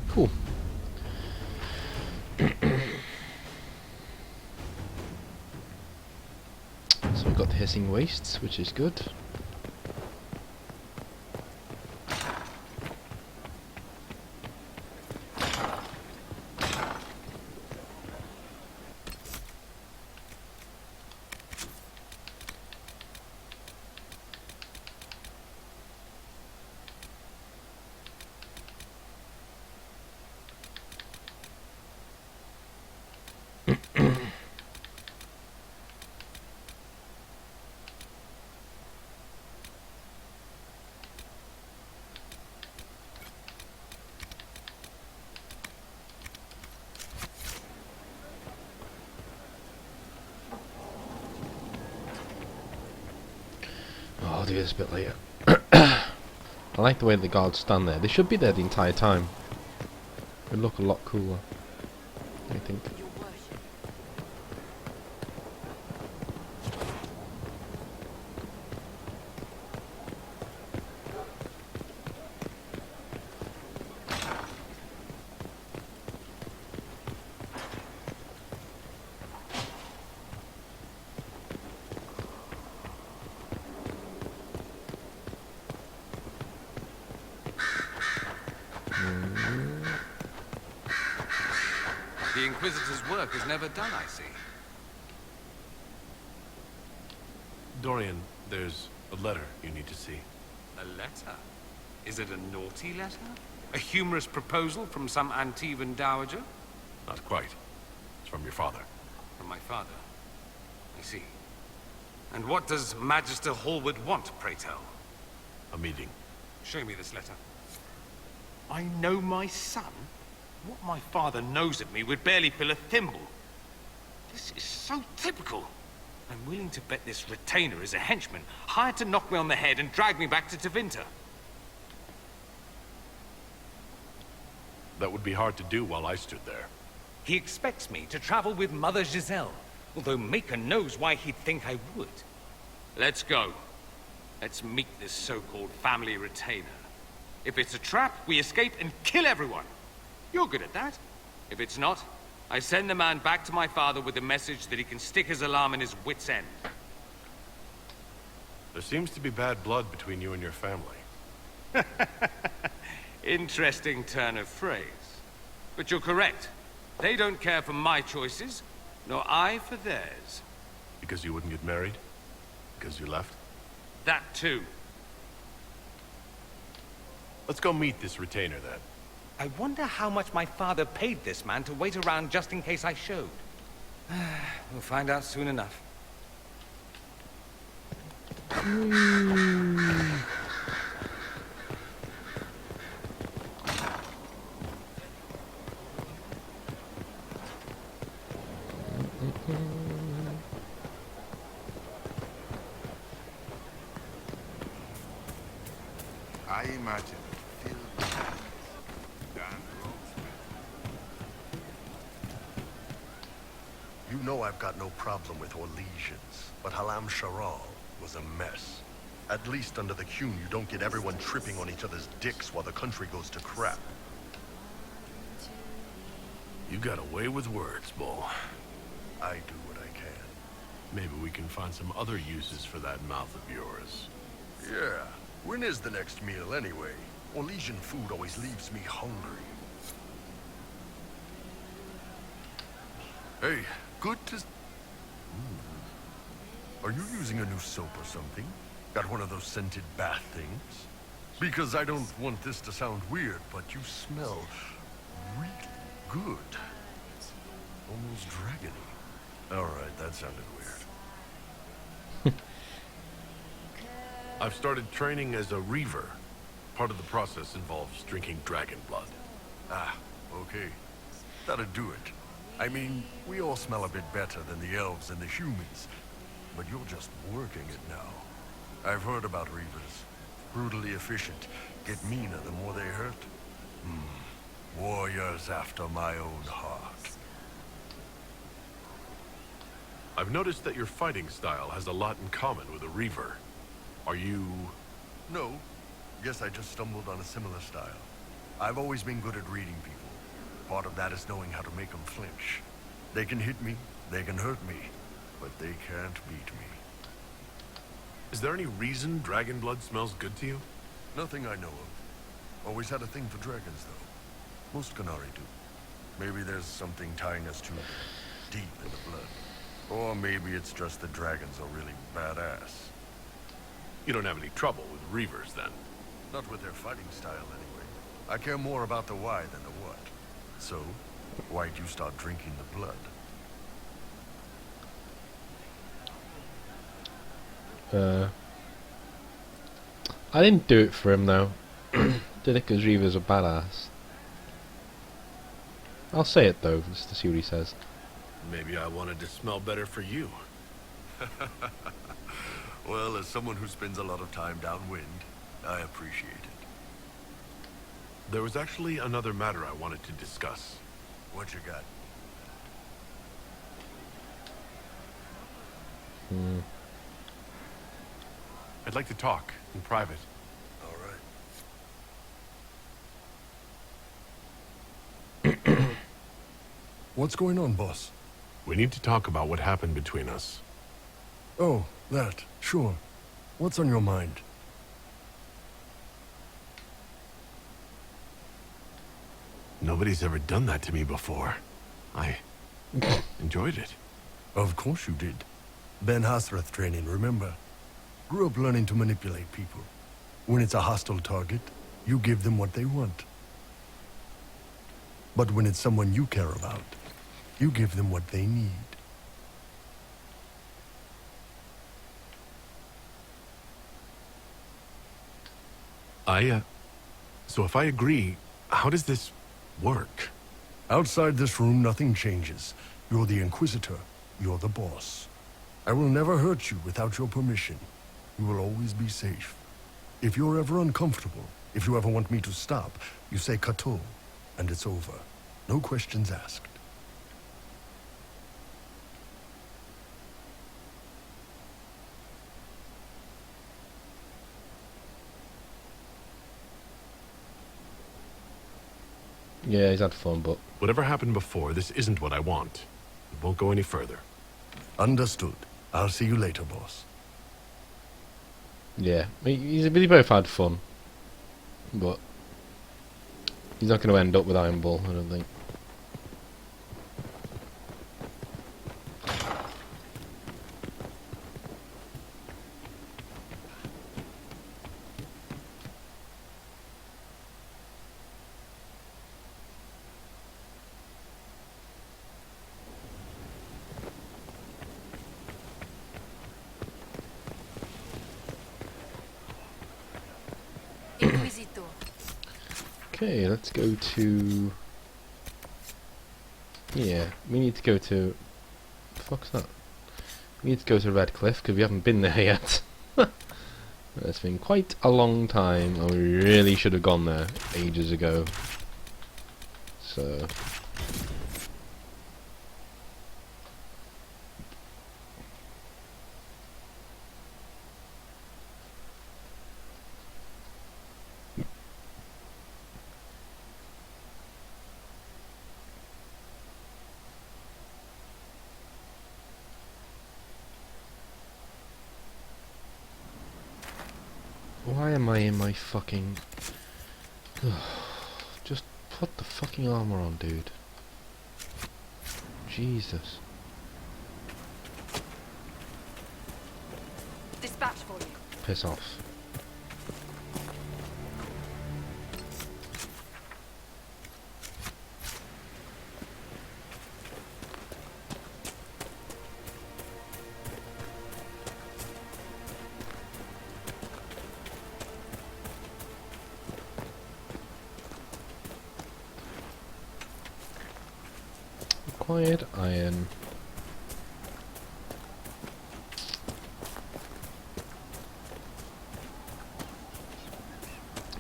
Cool. So we've got the hissing wastes, which is good. I'll do this a bit later. I like the way the guards stand there. They should be there the entire time. It would look a lot cooler, I think.
The Inquisitor's work is never done, I see.
Dorian, there's a letter you need to see.
A letter? Is it a naughty letter? A humorous proposal from some Antivan dowager?
Not quite. It's from your father.
From my father? I see. And what does Magister Hallward want, pray tell?
A meeting.
Show me this letter.
I know my son? What my father knows of me would barely fill a thimble. This is so typical. I'm willing to bet this retainer is a henchman, hired to knock me on the head and drag me back to Tevinter.
That would be hard to do while I stood there.
He expects me to travel with Mother Giselle, although Maker knows why he'd think I would.
Let's go. Let's meet this so-called family retainer. If it's a trap, we escape and kill everyone. You're good at that. If it's not, I send the man back to my father with the message that he can stick his alarm in his wit's end.
There seems to be bad blood between you and your family.
Interesting turn of phrase. But you're correct. They don't care for my choices, nor I for theirs.
Because you wouldn't get married? Because you left?
That too.
Let's go meet this retainer then.
I wonder how much my father paid this man to wait around just in case I showed.
We'll find out soon enough.
I imagine filled with
You know I've got no problem with Orlesians, but Halam Sharal was a mess. At least under the Qun, you don't get everyone tripping on each other's dicks while the country goes to crap.
You got away with words, Bull.
I do what I can.
Maybe we can find some other uses for that mouth of yours.
Yeah. When is the next meal, anyway? Orlesian food always leaves me hungry. Hey, good to... Are you using a new soap or something? Got one of those scented bath things? Because I don't want this to sound weird, but you smell really good. Almost dragony. Alright, that sounded weird.
I've started training as a reaver. Part of the process involves drinking dragon blood.
Ah, okay. That'd do it. I mean, we all smell a bit better than the elves and the humans. But you're just working it now. I've heard about reavers. Brutally efficient. Get meaner the more they hurt. Warriors after my own heart.
I've noticed that your fighting style has a lot in common with a reaver. Are you...
No. Guess I just stumbled on a similar style. I've always been good at reading people. Part of that is knowing how to make them flinch. They can hit me, they can hurt me, but they can't beat me.
Is there any reason dragon blood smells good to you?
Nothing I know of. Always had a thing for dragons, though. Most Qunari do. Maybe there's something tying us to them, deep in the blood. Or maybe it's just that dragons are really badass.
You don't have any trouble with reavers, then?
Not with their fighting style, anyway. I care more about the why than the what. So, why'd you start drinking the blood?
I didn't do it for him, though. Did it because Reaver's a badass. I'll say it, though, just to see what he says.
Maybe I wanted to smell better for you.
Well, as someone who spends a lot of time downwind, I appreciate it.
There was actually another matter I wanted to discuss.
What you got?
I'd like to talk in private.
All right. What's going on, boss?
We need to talk about what happened between us.
Oh, that. Sure. What's on your mind?
Nobody's ever done that to me before. I enjoyed it.
Of course you did. Ben Hasrath training, remember? Grew up learning to manipulate people. When it's a hostile target, you give them what they want. But when it's someone you care about, you give them what they need.
So if I agree, how does this work?
Outside this room, nothing changes. You're the Inquisitor. You're the boss. I will never hurt you without your permission. You will always be safe. If you're ever uncomfortable, if you ever want me to stop, you say Kato, and it's over. No questions asked.
Yeah, he's had fun, but...
Whatever happened before, this isn't what I want. It won't go any further.
Understood. I'll see you later, boss.
Yeah, they both had fun. But... he's not going to end up with Iron Bull, I don't think. Okay, let's go to... yeah, we need to go to... What the fuck's that? We need to go to Red Cliff, because we haven't been there yet. It's been quite a long time, and we really should have gone there ages ago. So... why am I in my fucking... just put the fucking armor on, dude. Jesus.
Dispatch for you.
Piss off. Acquired iron.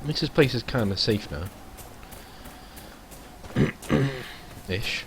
Makes this place is kind of safe now. Ish.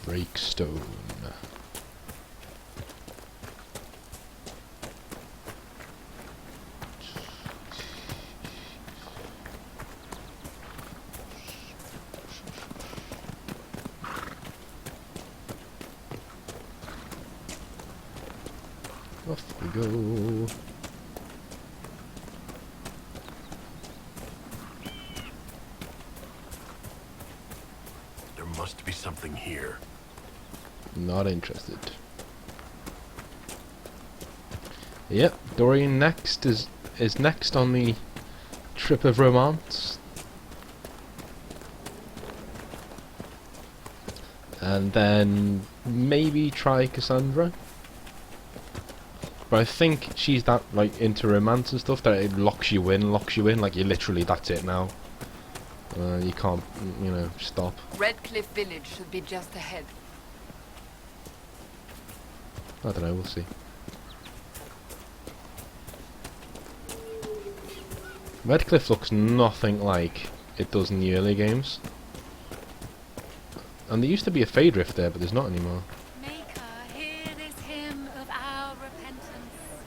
Drakestone. Off we go.
must be something here.
Not interested. Yep, Dorian next is next on the trip of romance. And then maybe try Cassandra. But I think she's that like into romance and stuff that it locks you in, like you literally, that's it now. You can't, you know, stop.
Redcliffe Village should be just ahead.
I don't know, we'll see. Redcliffe looks nothing like it does in the early games. And there used to be a Fade Rift there, but there's not anymore.
Maker, hear this hymn of our repentance.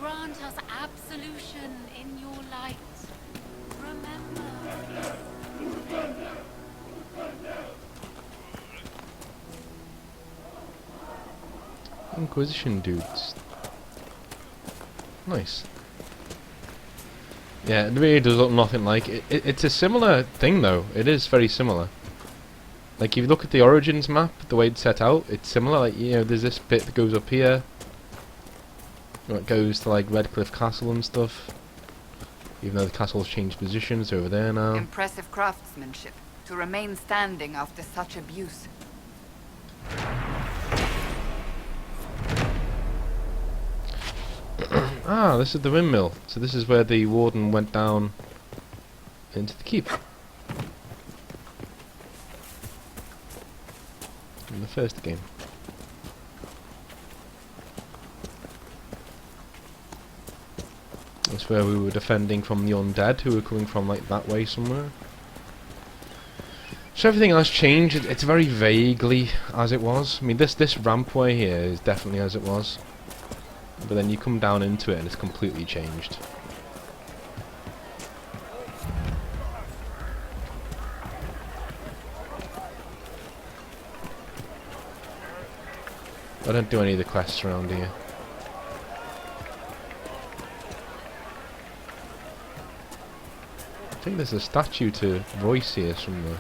Grant us absolution in your light. Remember.
Inquisition dudes. Nice. Yeah, it really does look nothing like it. It's a similar thing though. It is very similar. Like if you look at the Origins map, the way it's set out, it's similar. Like, you know, there's this bit that goes up here. It goes to like Redcliffe Castle and stuff. Even though the castle's changed positions, over there now.
Impressive craftsmanship to remain standing after such abuse.
Ah, this is the windmill. So this is where the warden went down into the keep. In the first game. That's where we were defending from the undead who were coming from like that way somewhere. So everything has changed. It's very vaguely as it was. I mean, this rampway here is definitely as it was. But then you come down into it and it's completely changed. I don't do any of the quests around here. I think there's a statue to Royce here somewhere.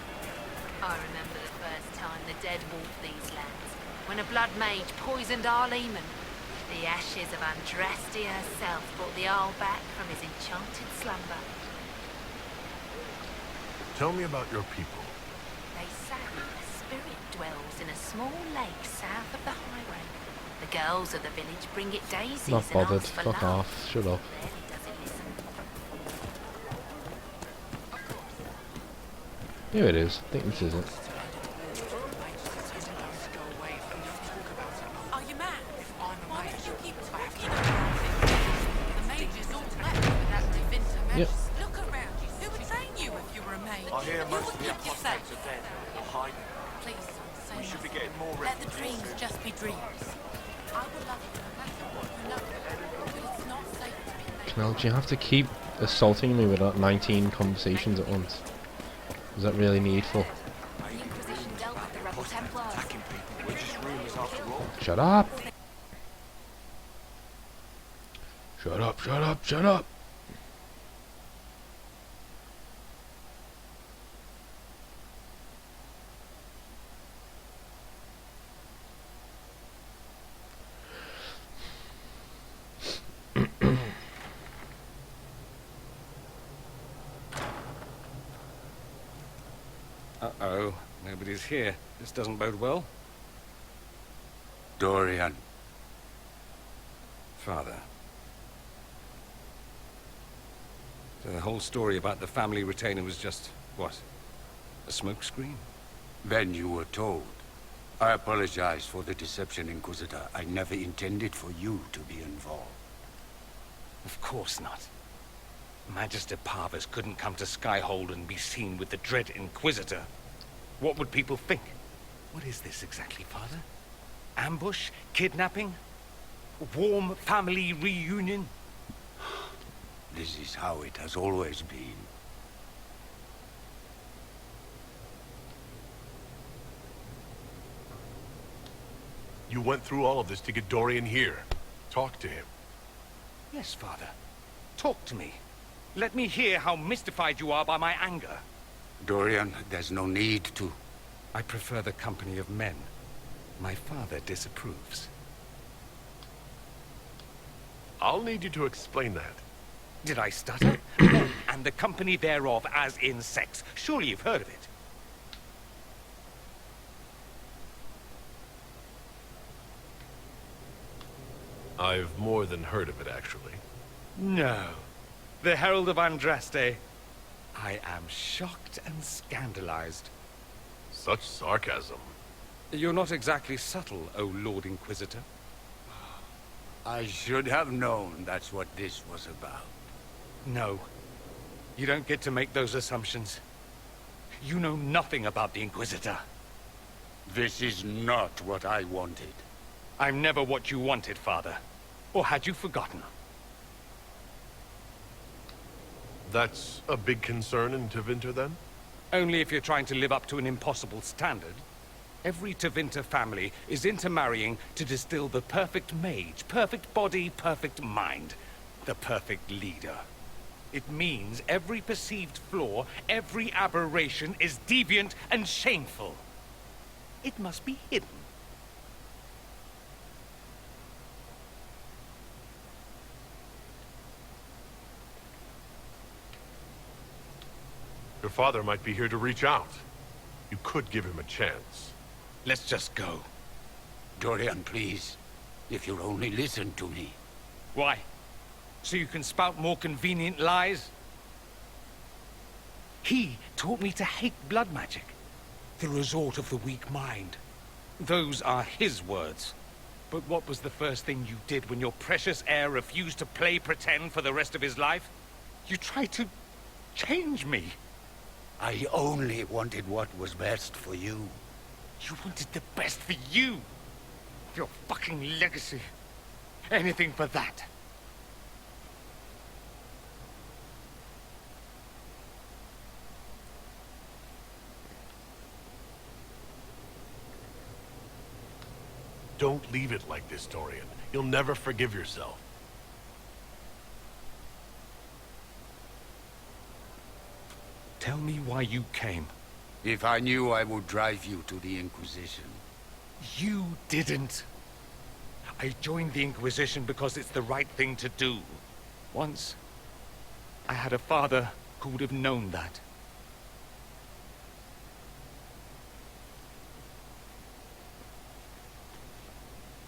I remember the first time the dead walked these lands, when a blood mage poisoned our Lehman. The ashes of Andraste herself brought the Arl back from his enchanted slumber.
Tell me about your people.
They say a spirit dwells in a small lake south of the highway. The girls of the village bring it daisies
Not
and
bothered.
ask for
Fuck
love.
off. Shut up.
Rarely does it listen.
Here it is. I think this is it.
Are you mad? Why don't you keep talking about it? The mage is all left with that Revinter mage.
Yep.
Look around you. Who would train you if you were a mage?
I hear
Who
most
would
of the
keep you
apostates
safe?
are dead or hiding.
Please, say
We should be
nothing.
getting more
Let the
refugees.
dreams just be dreams. I would love you no matter what you know, but it's not safe to be made.
Well, do you have to keep assaulting me with like 19 conversations at once? Is that really needful?
The Inquisition dealt with the rebel Templars.
Attacking people. We're just rumors after all.
Shut up! Shut up, shut up, shut up!
Uh-oh. Nobody's here. This doesn't bode well.
Dorian.
Father. So the whole story about the family retainer was just, what? A smokescreen?
Then you were told. I apologize for the deception, Inquisitor. I never intended for you to be involved.
Of course not. Magister Parvus couldn't come to Skyhold and be seen with the dread Inquisitor. What would people think? What is this exactly, Father? Ambush? Kidnapping? Warm family reunion?
This is how it has always been.
You went through all of this to get Dorian here. Talk to him.
Yes, Father. Talk to me. Let me hear how mystified you are by my anger.
Dorian, there's no need to.
I prefer the company of men. My father disapproves.
I'll need you to explain that.
Did I stutter? Men and the company thereof as in sex. Surely you've heard of it.
I've more than heard of it, actually.
No. The Herald of Andraste. I am shocked and scandalized.
Such sarcasm.
You're not exactly subtle, O Lord Inquisitor.
I should have known that's what this was about.
No. You don't get to make those assumptions. You know nothing about the Inquisitor.
This is not what I wanted.
I'm never what you wanted, Father. Or had you forgotten?
That's a big concern in Tevinter, then?
Only if you're trying to live up to an impossible standard. Every Tevinter family is intermarrying to distill the perfect mage, perfect body, perfect mind. The perfect leader. It means every perceived flaw, every aberration is deviant and shameful. It must be hidden.
Your father might be here to reach out. You could give him a chance.
Let's just go.
Dorian, please. If you'll only listen to me.
Why? So you can spout more convenient lies? He taught me to hate blood magic. The resort of the weak mind. Those are his words. But what was the first thing you did when your precious heir refused to play pretend for the rest of his life? You tried to change me.
I only wanted what was best for you.
You wanted the best for you. Your fucking legacy. Anything for that.
Don't leave it like this, Dorian. You'll never forgive yourself.
Tell me why you came.
If I knew, I would drive you to the Inquisition.
You didn't. I joined the Inquisition because it's the right thing to do. Once, I had a father who would have known that.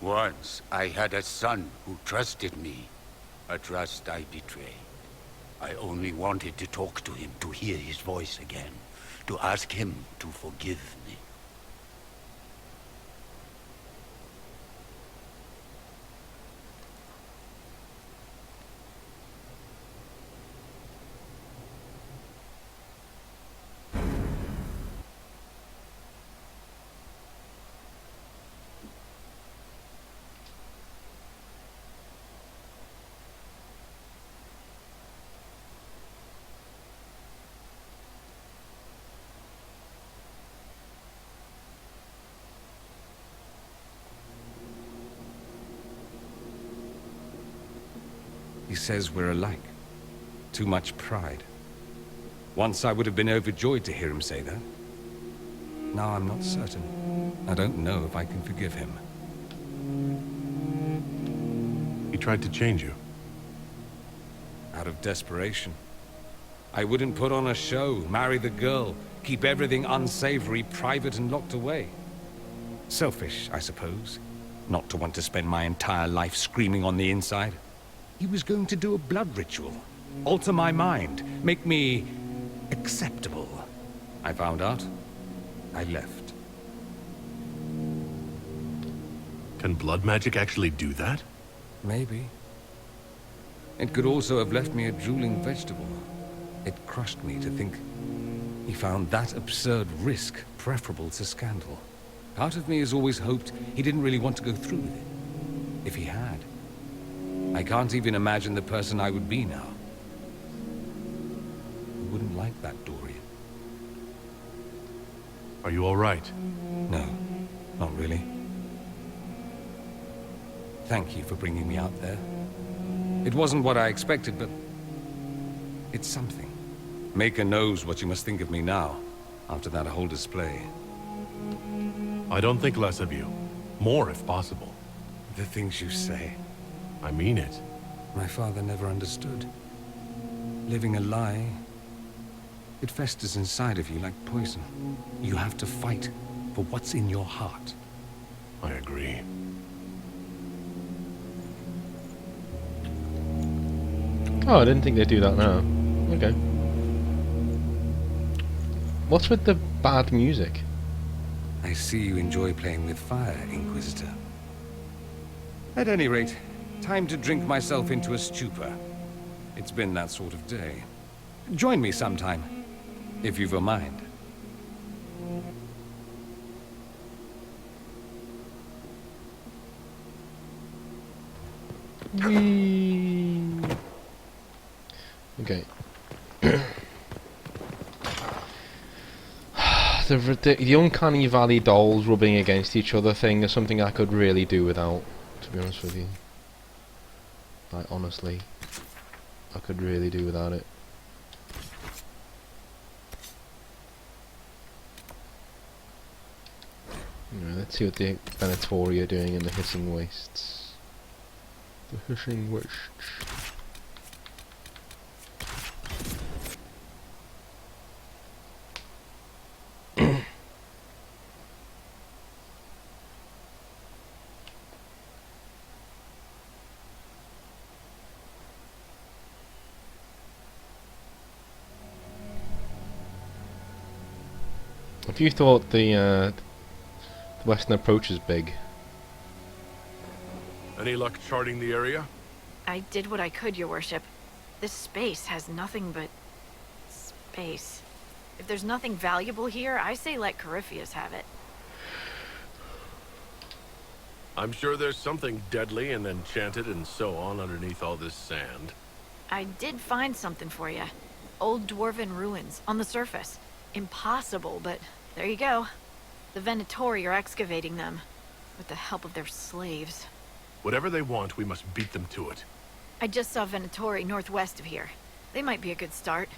Once, I had a son who trusted me. A trust I betrayed. I only wanted to talk to him, to hear his voice again. To ask him to forgive me.
He says we're alike. Too much pride. Once I would have been overjoyed to hear him say that. Now I'm not certain. I don't know if I can forgive him.
He tried to change you.
Out of desperation. I wouldn't put on a show, marry the girl, keep everything unsavory, private and locked away. Selfish, I suppose. Not to want to spend my entire life screaming on the inside. He was going to do a blood ritual. Alter my mind. Make me acceptable. I found out. I left.
Can blood magic actually do that?
Maybe. It could also have left me a drooling vegetable. It crushed me to think he found that absurd risk preferable to scandal. Part of me has always hoped he didn't really want to go through with it. If he had, I can't even imagine the person I would be now. You wouldn't like that, Dorian.
Are you all right?
No, not really. Thank you for bringing me out there. It wasn't what I expected, but it's something. Maker knows what you must think of me now, after that whole display.
I don't think less of you. More, if possible.
The things you say.
I mean it.
My father never understood. Living a lie, it festers inside of you like poison. You have to fight for what's in your heart.
I agree.
Oh, I didn't think they'd do that now. Okay. What's with the bad music?
I see you enjoy playing with fire, Inquisitor. At any rate, time to drink myself into a stupor. It's been that sort of day. Join me sometime, if you've a mind.
Whee! Okay. The Uncanny Valley dolls rubbing against each other thing is something I could really do without, to be honest with you. Like, honestly. I could really do without it. Anyway, let's see what the Venatori are doing in the Hissing Wastes. The Hissing Wastes. If you thought the western approach is big.
Any luck charting the area?
I did what I could, your worship. This space has nothing but space. If there's nothing valuable here, I say let Corypheus have it.
I'm sure there's something deadly and enchanted and so on underneath all this sand.
I did find something for you. Old dwarven ruins on the surface. Impossible, but there you go. The Venatori are excavating them, with the help of their slaves.
Whatever they want, we must beat them to it.
I just saw Venatori northwest of here. They might be a good start.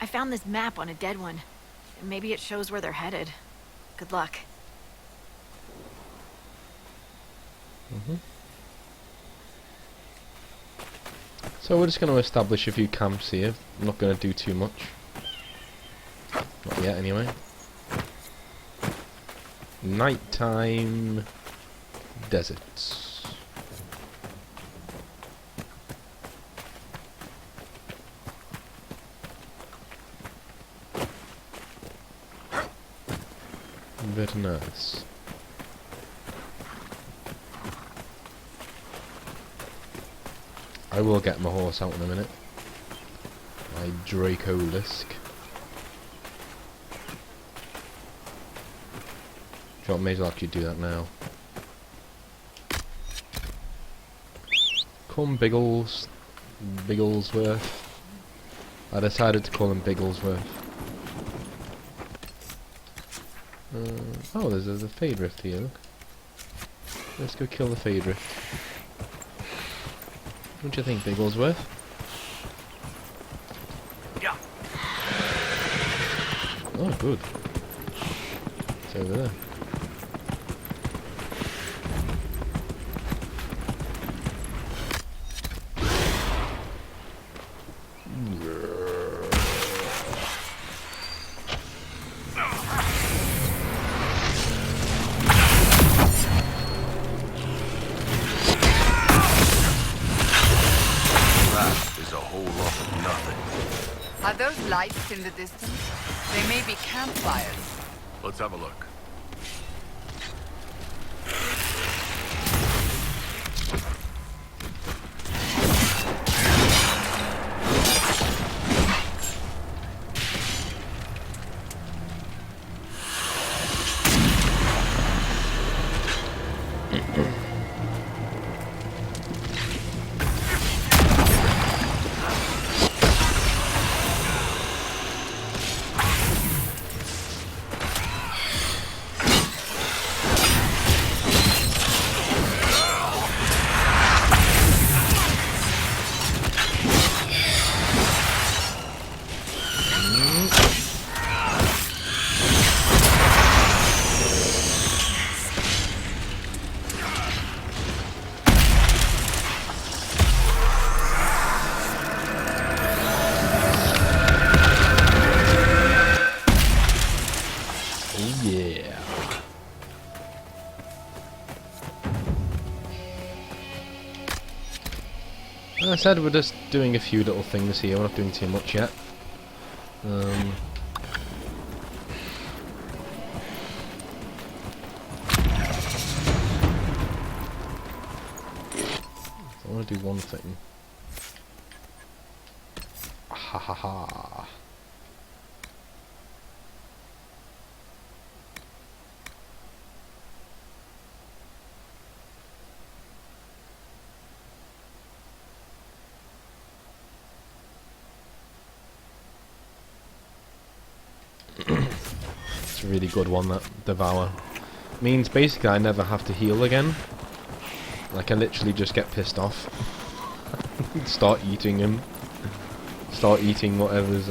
I found this map on a dead one. Maybe it shows where they're headed. Good luck.
So we're just going to establish a few camps here. I'm not going to do too much. Not yet, anyway. Nighttime deserts. Very nice. I will get my horse out in a minute. My Dracolisk. I may as well actually do that now. Come Bigglesworth. I decided to call him Bigglesworth. Oh, there's a Fade Rift here, look. Let's go kill the Fade Rift. What do you think, Bigglesworth?
Yeah.
Oh, good. It's over there.
Are those lights in the distance? They may be campfires.
Let's have a look.
As I said, we're just doing a few little things here. We're not doing too much yet. I want to do one thing. Ha ha ha. It's a really good one, that Devour. Means basically I never have to heal again. Like, I literally just get pissed off. Start eating him. Start eating whatever's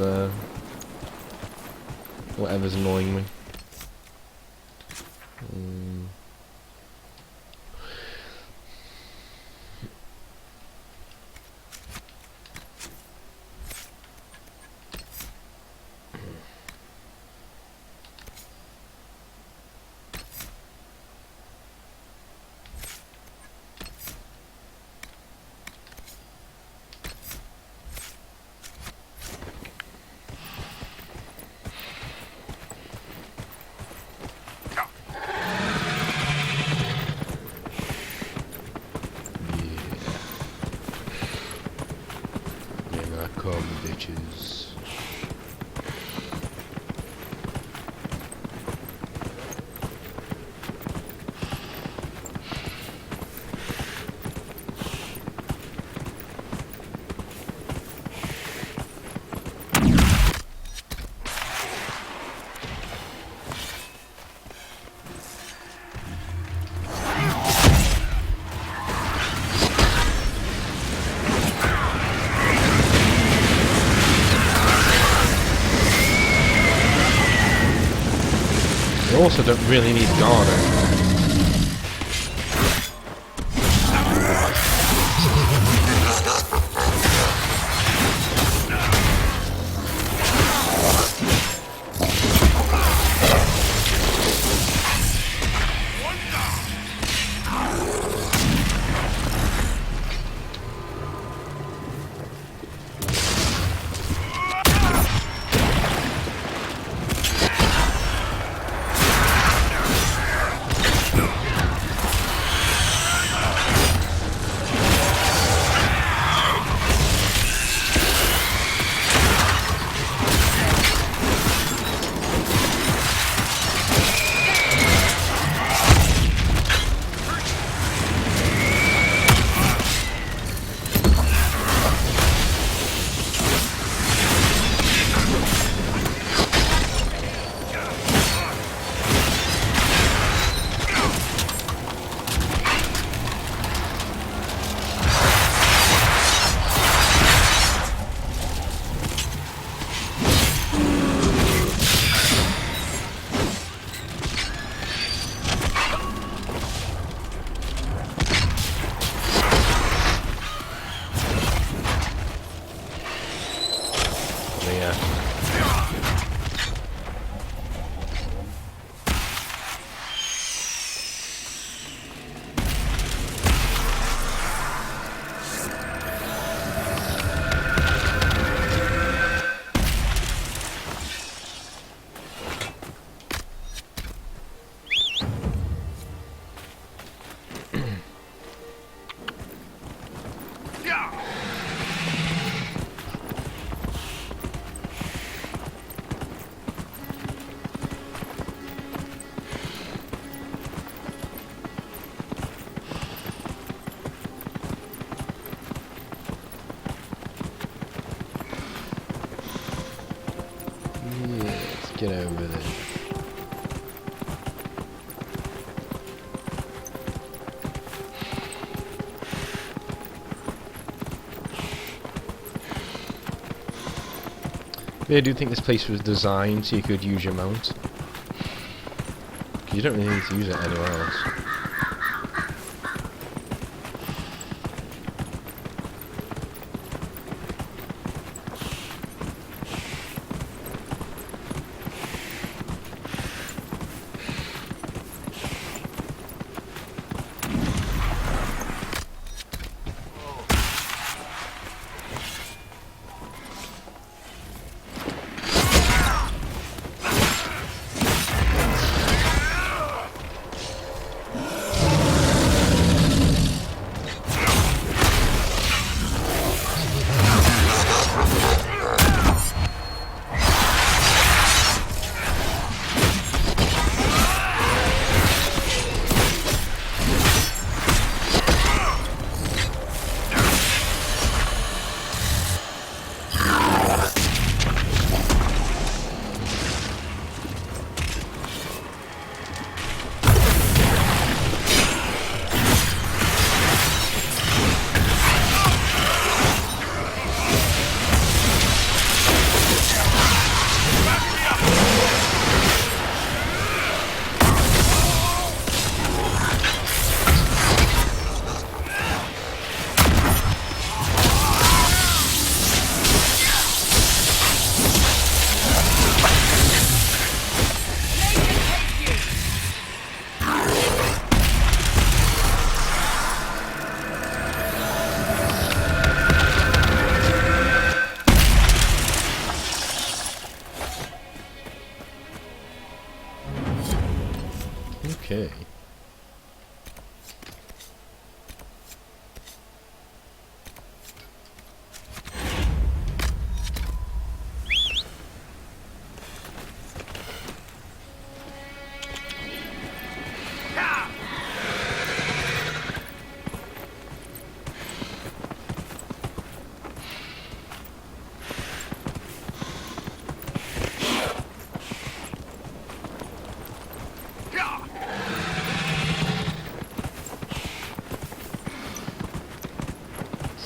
annoying me. Come, bitches. You also don't really need guarding. Get over there. Yeah, I do think this place was designed so you could use your mount. 'Cause you don't really need to use it anywhere else.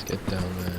Get down there.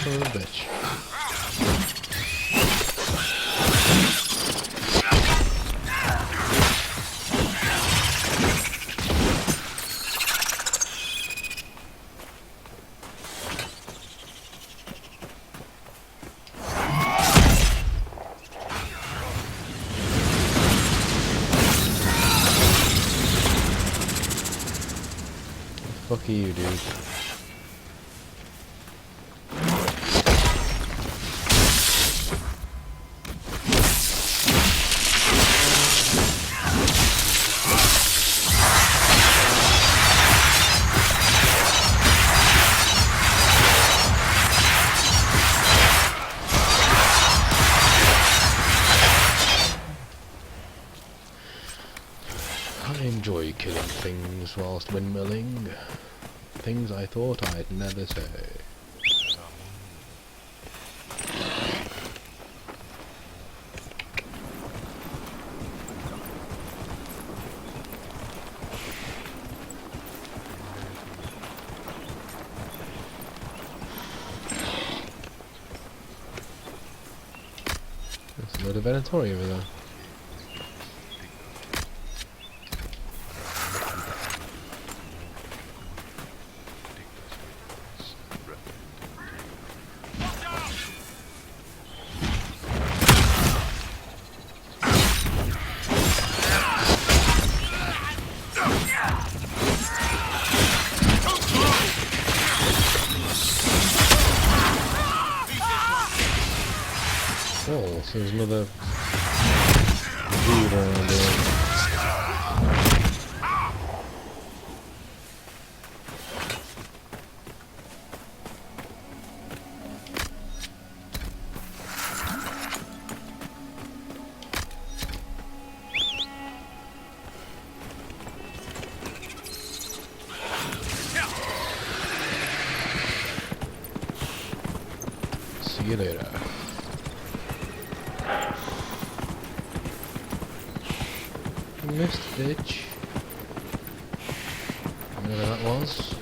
Son of a bitch. Fuck you, dude. I enjoy killing things whilst windmilling. Things I thought I'd never say. There's a load of Venatori over there. Oh, so there's another dude around here. See you later. Missed bitch. Whatever that was.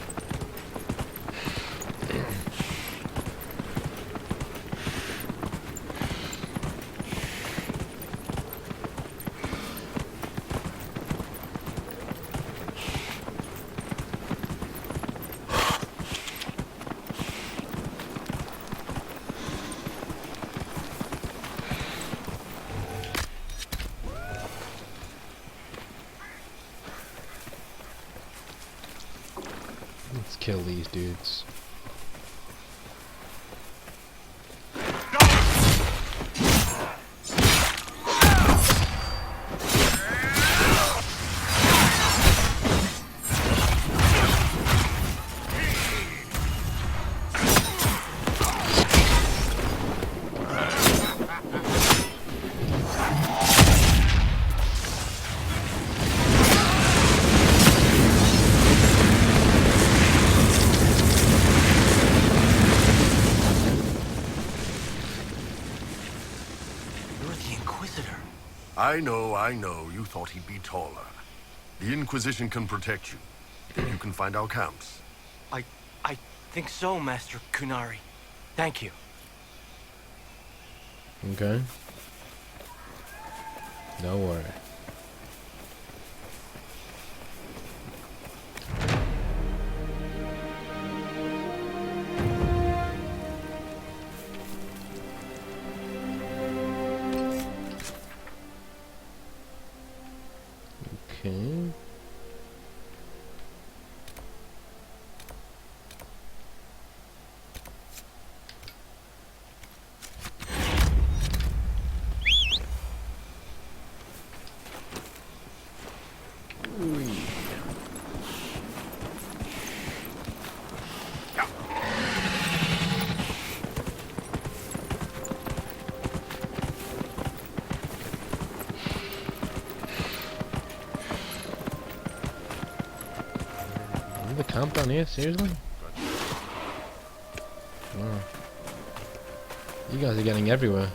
Let's kill these dudes.
I know. You thought he'd be taller. The Inquisition can protect you. Then you can find our camps.
I think so, Master Kunari. Thank you.
Okay. No worry. Okay. camp down here? Seriously? Wow. You guys are getting everywhere.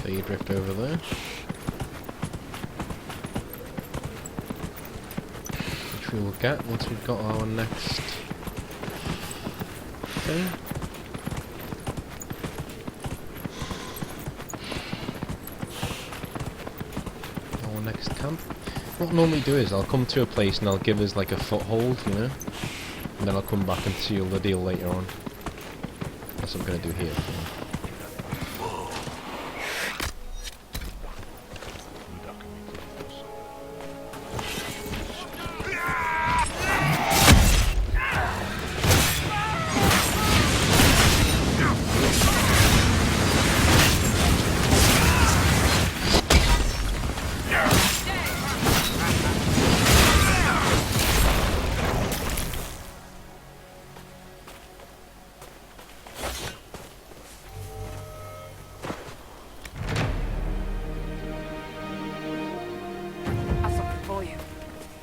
So you drift over there. Which we will get once we've got our next thing. Our next camp. What I'll normally do is I'll come to a place and I'll give us like a foothold, you know? And then I'll come back and seal the deal later on. That's what I'm going to do here.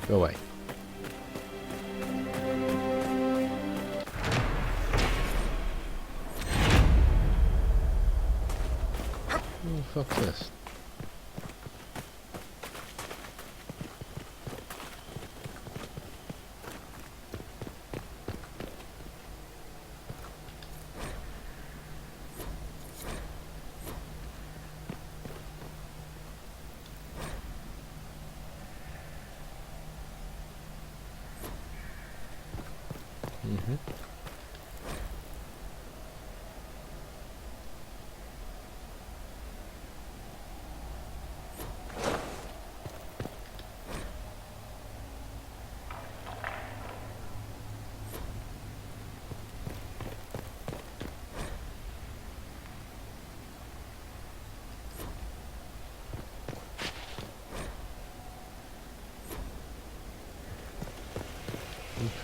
Go away. Oh, fuck this. Mm-hmm.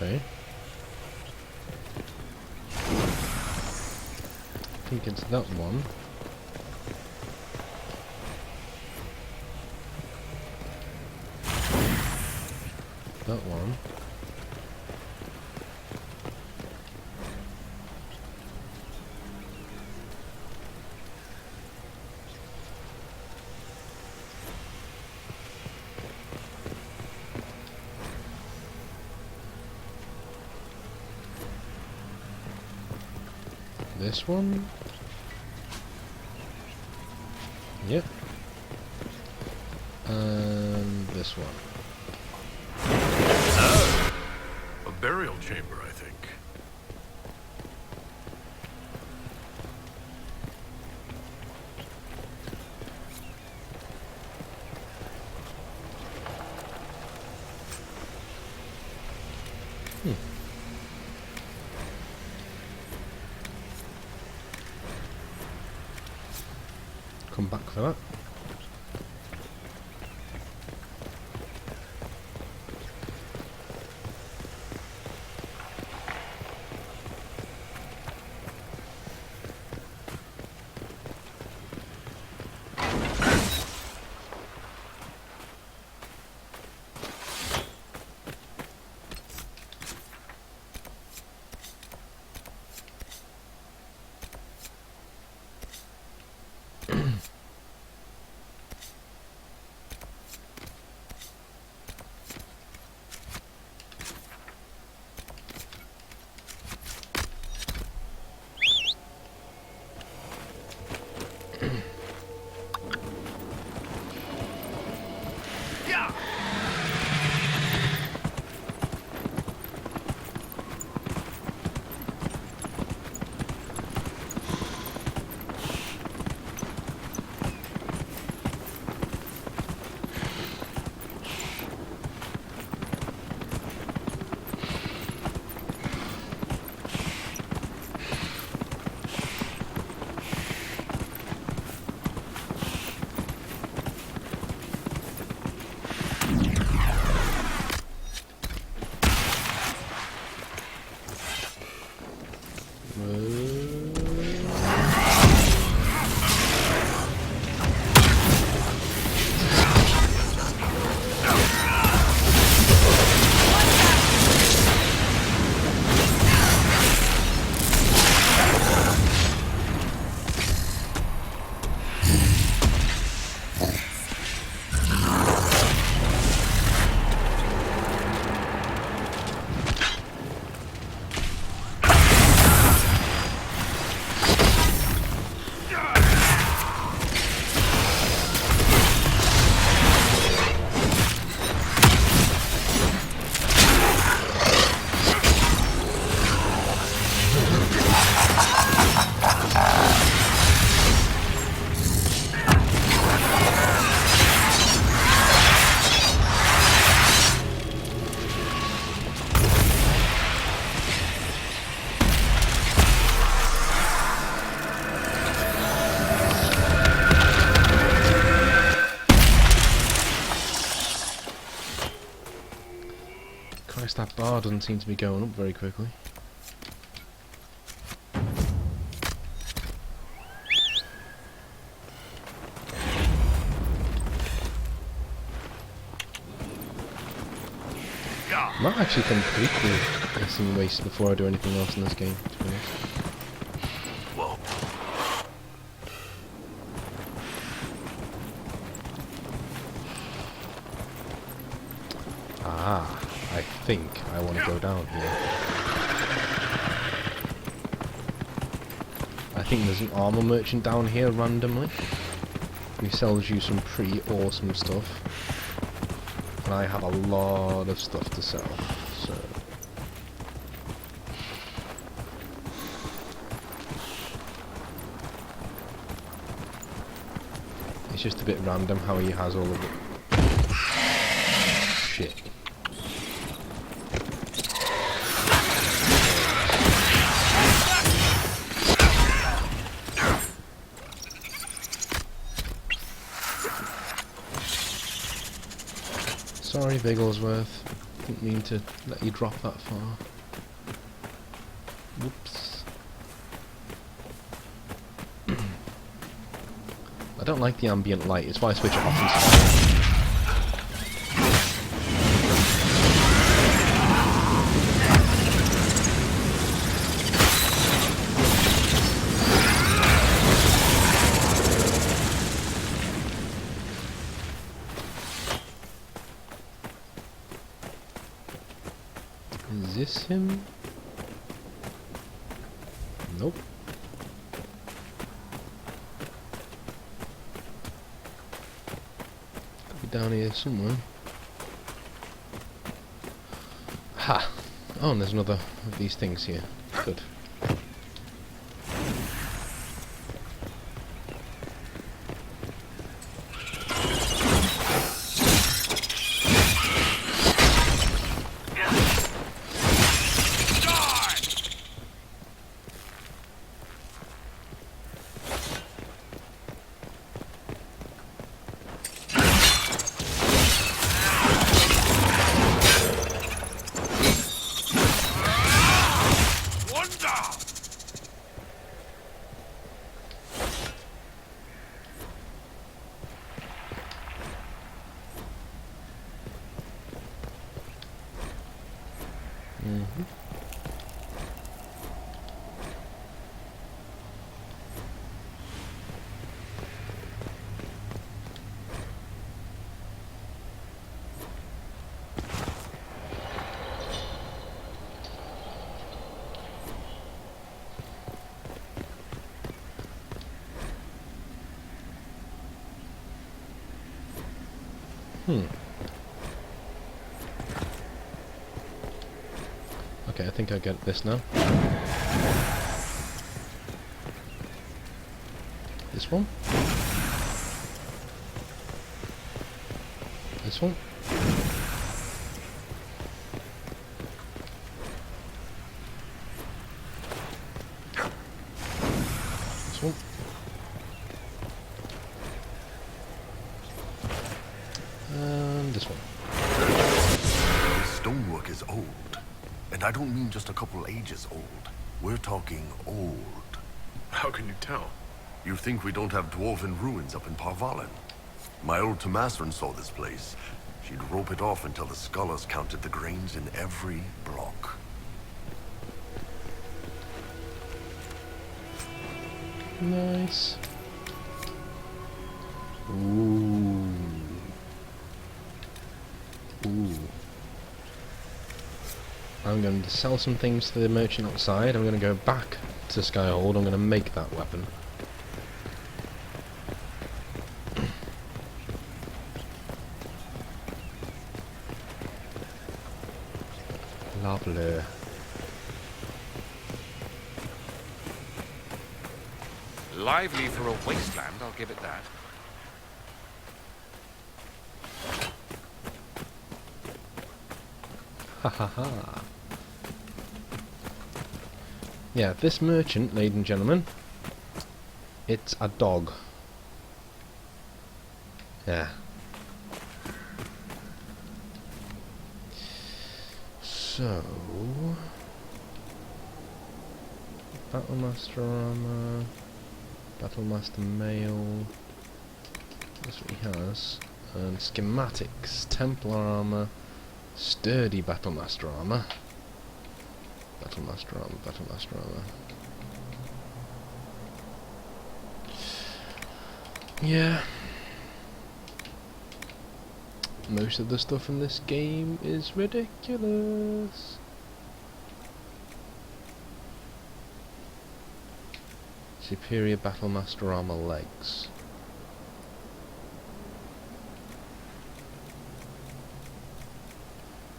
Okay. I think it's that one. That one. This one? Yep. And this one.
Ah, a burial chamber, I think.
Come back for that. Christ, that bar doesn't seem to be going up very quickly. I might actually completely missing waste before I do anything else in this game, to be honest.
Whoa.
Ah, I think I want to go down here. I think there's an armor merchant down here randomly. He sells you some pretty awesome stuff. And I have a lot of stuff to sell, so... It's just a bit random how he has all of it. Shit. Sorry, Bigglesworth. Didn't mean to let you drop that far. Whoops. I don't like the ambient light, it's why I switch it off and Is this him? Nope. Could be down here somewhere. Ha! Oh, and there's another of these things here. Good. Okay, I think I get this now. This one. This one. This one. And this one.
This stonework is old. And I don't mean just a couple ages old. We're talking old.
How can you tell?
You think we don't have dwarven ruins up in Parvalen? My old Tomasson saw this place. She'd rope it off until the scholars counted the grains in every block.
Nice. Ooh. Ooh. I'm going to sell some things to the merchant outside. I'm going to go back to Skyhold. I'm going to make that weapon. Lovely.
Lively for a wasteland, I'll give it that.
Ha ha ha. Yeah, this merchant, ladies and gentlemen, it's a dog. Yeah. So... Battlemaster armor... Battlemaster mail... That's what he has. And schematics. Templar armor... Sturdy Battlemaster armor... Battlemaster armor, Battlemaster armor... Yeah. Most of the stuff in this game is ridiculous. Superior Battlemaster armor legs.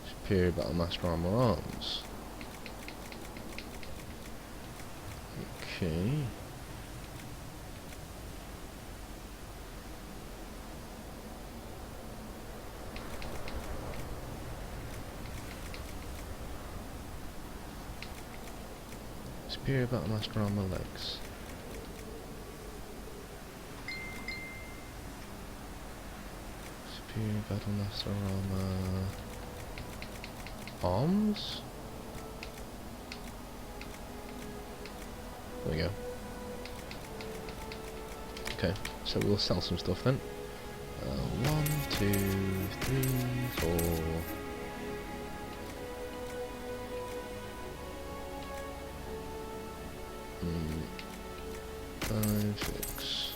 Superior Battlemaster armor arms. Okay. Superior Battlemaster armor legs. Superior Battlemaster armor arms? There we go. Okay, so we'll sell some stuff then. 1, 2, 3, 4. 5, 6,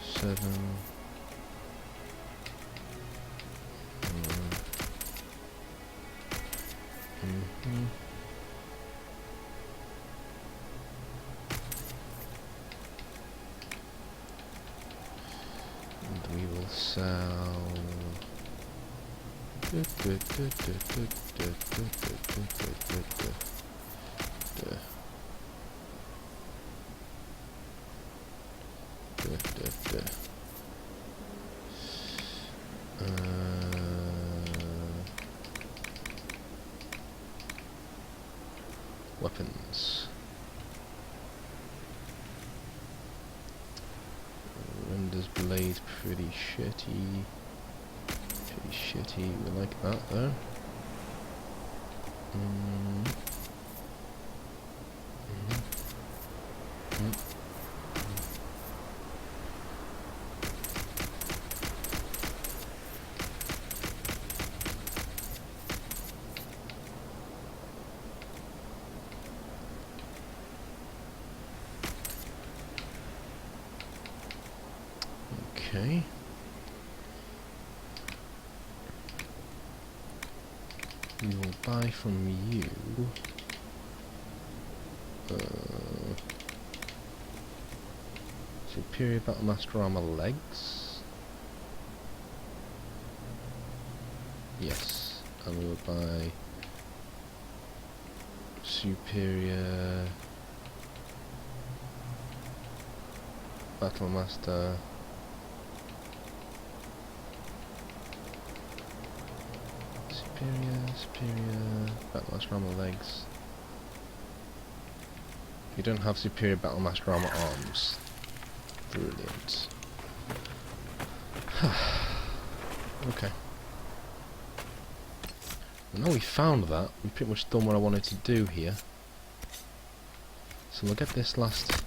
7. And we will sell. Weapons. Render's blade pretty shitty. Pretty shitty. We like that though. Okay. We will buy from you Superior Battlemaster armor legs. Yes, and we will buy Superior Battlemaster Superior Battlemaster armor legs. You don't have Superior Battlemaster armor arms. Brilliant. Okay. Well, now we found that, we've pretty much done what I wanted to do here. So we'll get this last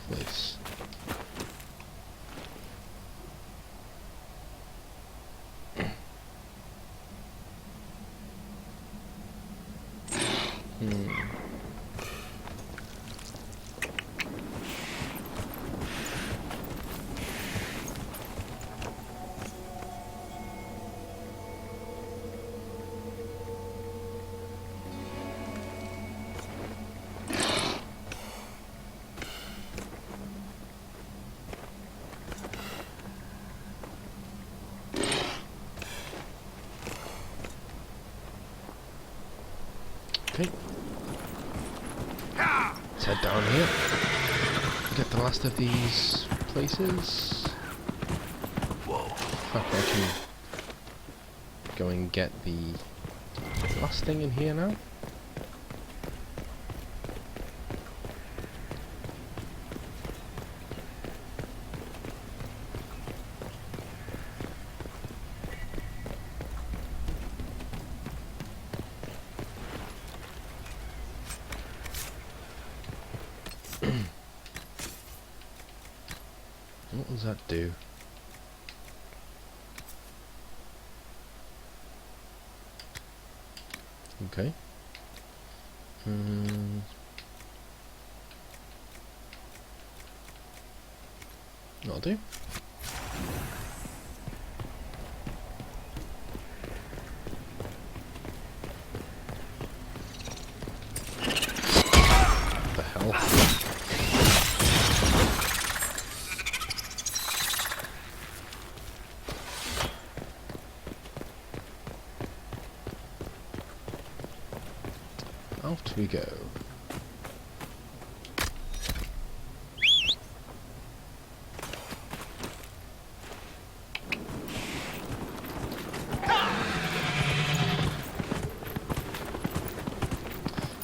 place. Okay. Let's head down here. Get the last of these places. Whoa. In fact, I can go and get the last thing in here now. What does that do? Okay. That'll do. What the hell? Out we go.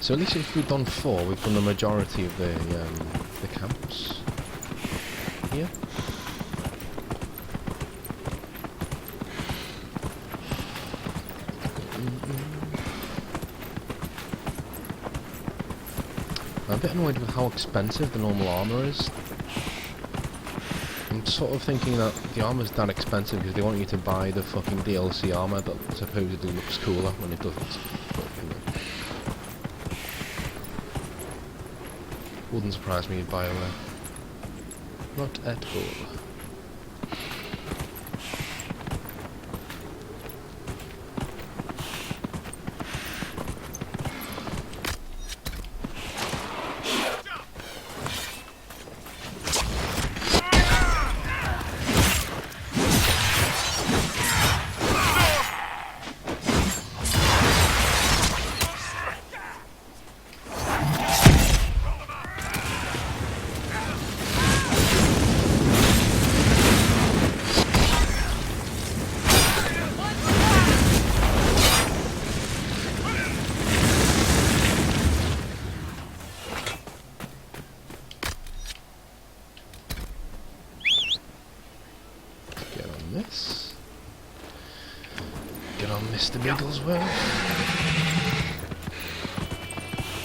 So at least if we've done 4, we've done the majority of the camps here. I'm a bit annoyed with how expensive the normal armour is. I'm sort of thinking that the armour's that expensive because they want you to buy the fucking DLC armour that supposedly looks cooler when it doesn't. But anyway. Wouldn't surprise me if BioWare. Not at all. Get on Mr. Bigglesworth.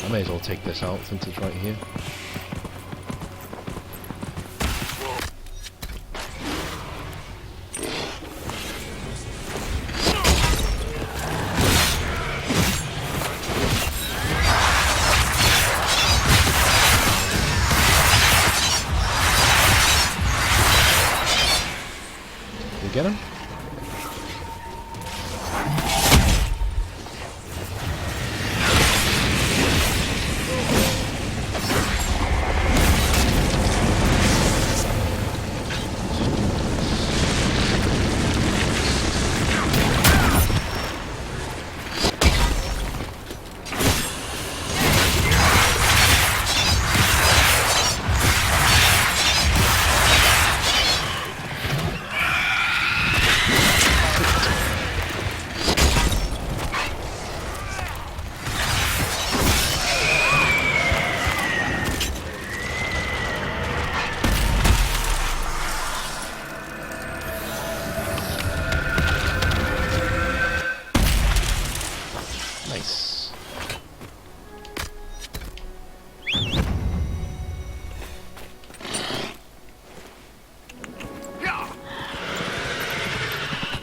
I may as well take this out since it's right here. You get him?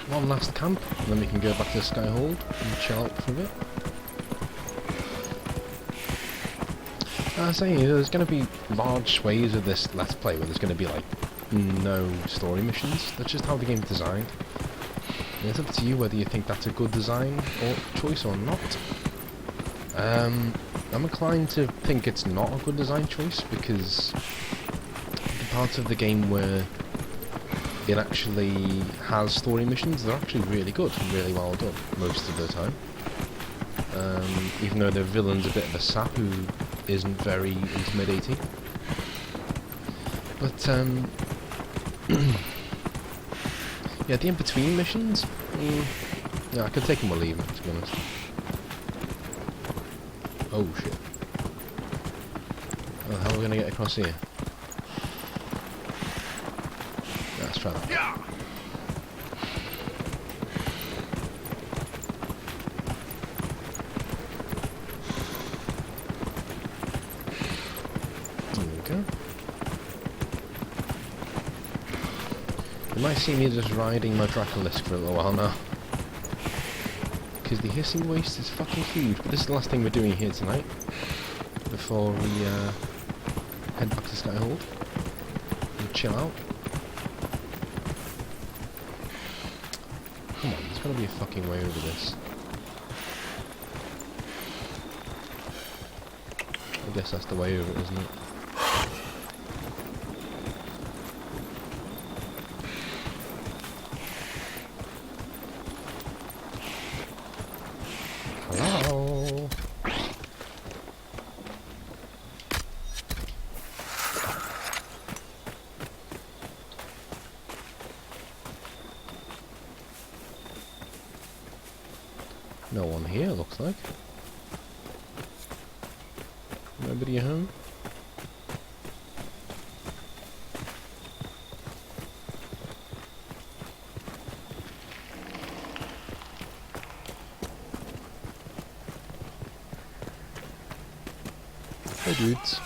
One last camp, and then we can go back to Skyhold and chill out for a bit. I was saying, there's going to be large swathes of this Let's Play where there's going to be like no story missions. That's just how the game's designed. And it's up to you whether you think that's a good design or choice or not. I'm inclined to think it's not a good design choice because the parts of the game where it actually has story missions, they're actually really good and really well done most of the time. Even though the villain's a bit of a sap who isn't very intimidating. But yeah, the in-between missions, yeah, I could take them or leave them, to be honest. Oh shit. Well, how are we gonna get across here? Let's try that.
Yeah.
There we go. You might see me just riding my Dracolisk for a little while now. Because the hissing waste is fucking huge. But this is the last thing we're doing here tonight. Before we head back to Skyhold. And chill out. Come on, there's gotta be a fucking way over this. I guess that's the way over it, isn't it? Hello? No one here, looks like. Nobody home? Hey dudes.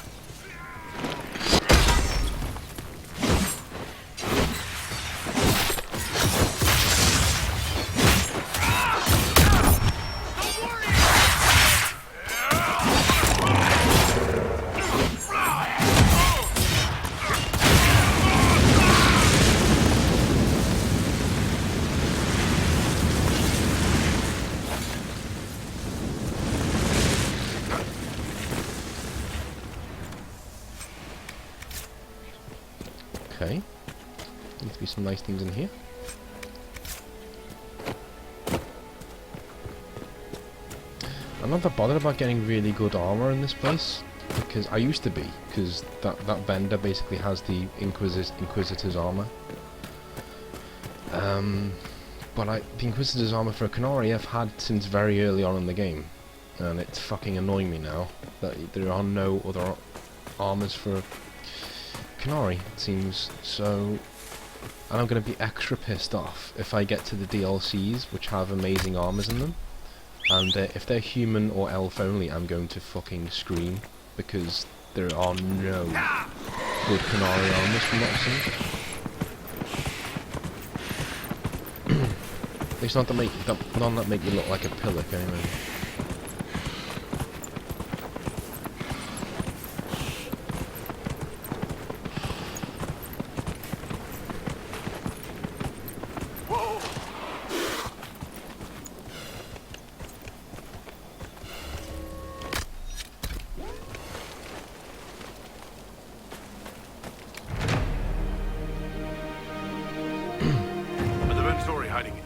Okay. Needs to be some nice things in here. I'm not that bothered about getting really good armor in this place, because I used to be, because that vendor basically has the Inquisitor's armor. But the Inquisitor's armor for Canary I've had since very early on in the game, and it's fucking annoying me now that there are no other armors for Canary, it seems. So, and I'm going to be extra pissed off if I get to the DLCs which have amazing armors in them, and if they're human or elf only, I'm going to fucking scream, because there are no good Canary armors from what I've seen. At least none that make you look like a pillock anyway.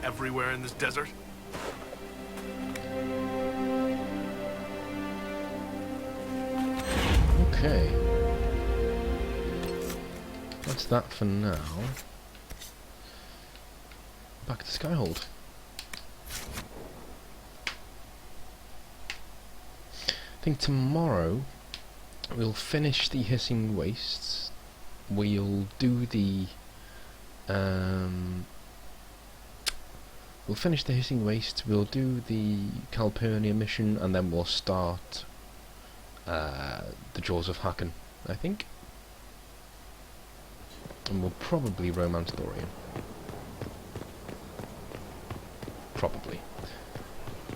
Everywhere in this desert?
Okay. That's that for now. Back to Skyhold. I think tomorrow we'll finish the Hissing Wastes. We'll do the we'll finish the Hissing Waste, we'll do the Calpurnia mission, and then we'll start the Jaws of Hakken, I think. And we'll probably romance Dorian. Probably.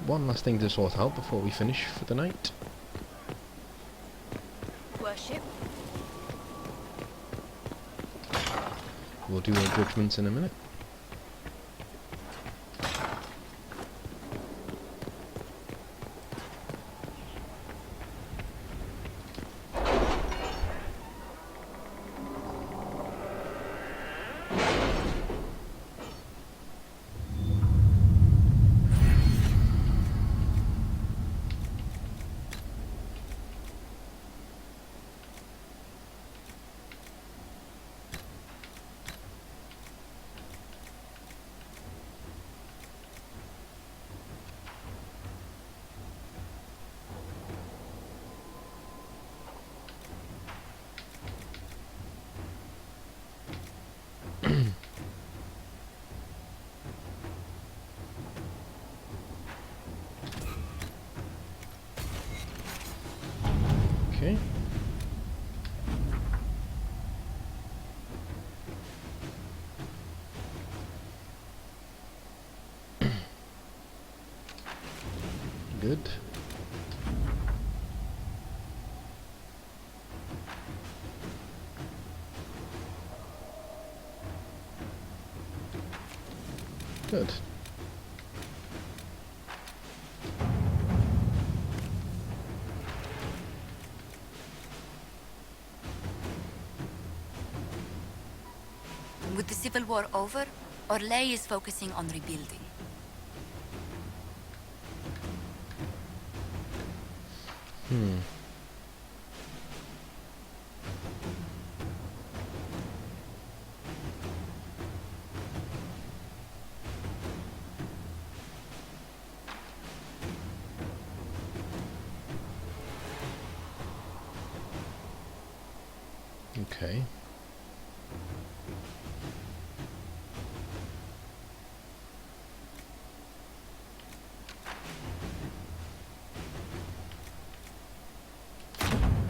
One last thing to sort out before we finish for the night.
Worship.
We'll do our judgments in a minute. good. Good.
With the Civil War over, Orlais is focusing on rebuilding.
Okay.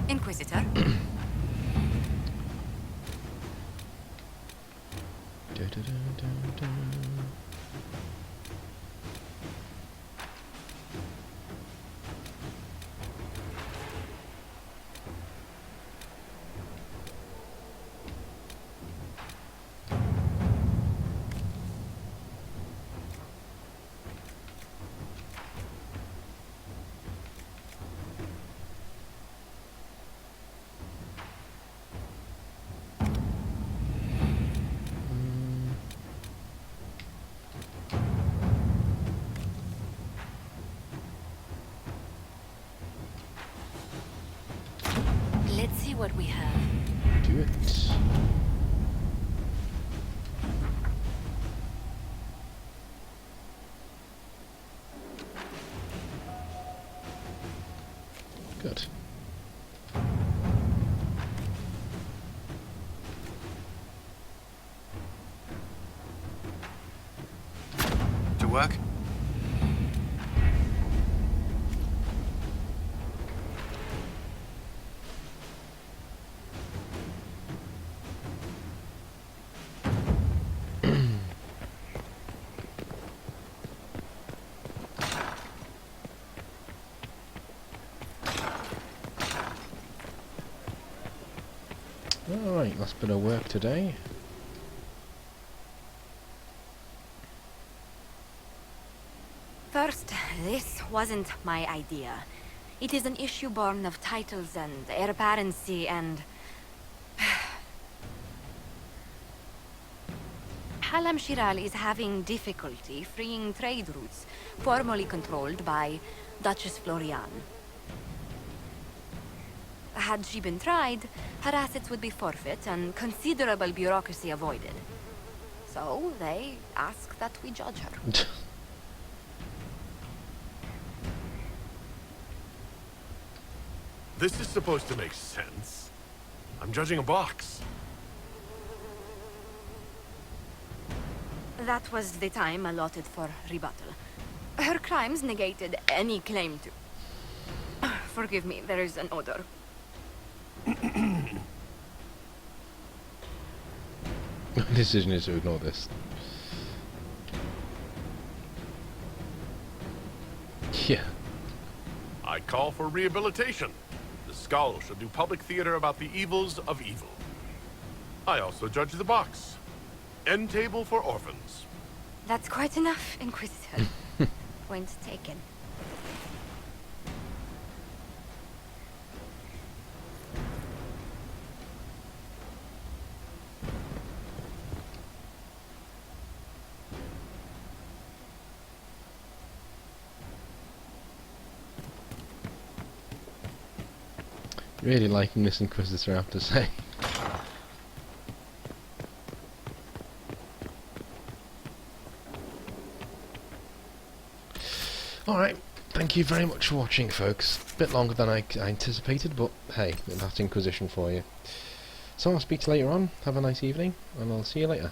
Inquisitor.
Let's see what we have.
Do it. Good.
To work?
Alright, last bit of work today.
First, this wasn't my idea. It is an issue born of titles and heir apparency and... Halam Shiral is having difficulty freeing trade routes formerly controlled by Duchess Florian. Had she been tried, her assets would be forfeit and considerable bureaucracy avoided. So they ask that we judge her.
This is supposed to make sense. I'm judging a box.
That was the time allotted for rebuttal. Her crimes negated any claim to... Forgive me, there is an odor.
My decision is to ignore this. Yeah.
I call for rehabilitation. The skull should do public theater about the evils of evil. I also judge the box. End table for orphans.
That's quite enough, Inquisitor. Point taken.
Really liking this Inquisitor, I have to say. Alright, thank you very much for watching, folks. A bit longer than I anticipated, but hey, that's Inquisition for you. So I'll speak to you later on. Have a nice evening, and I'll see you later.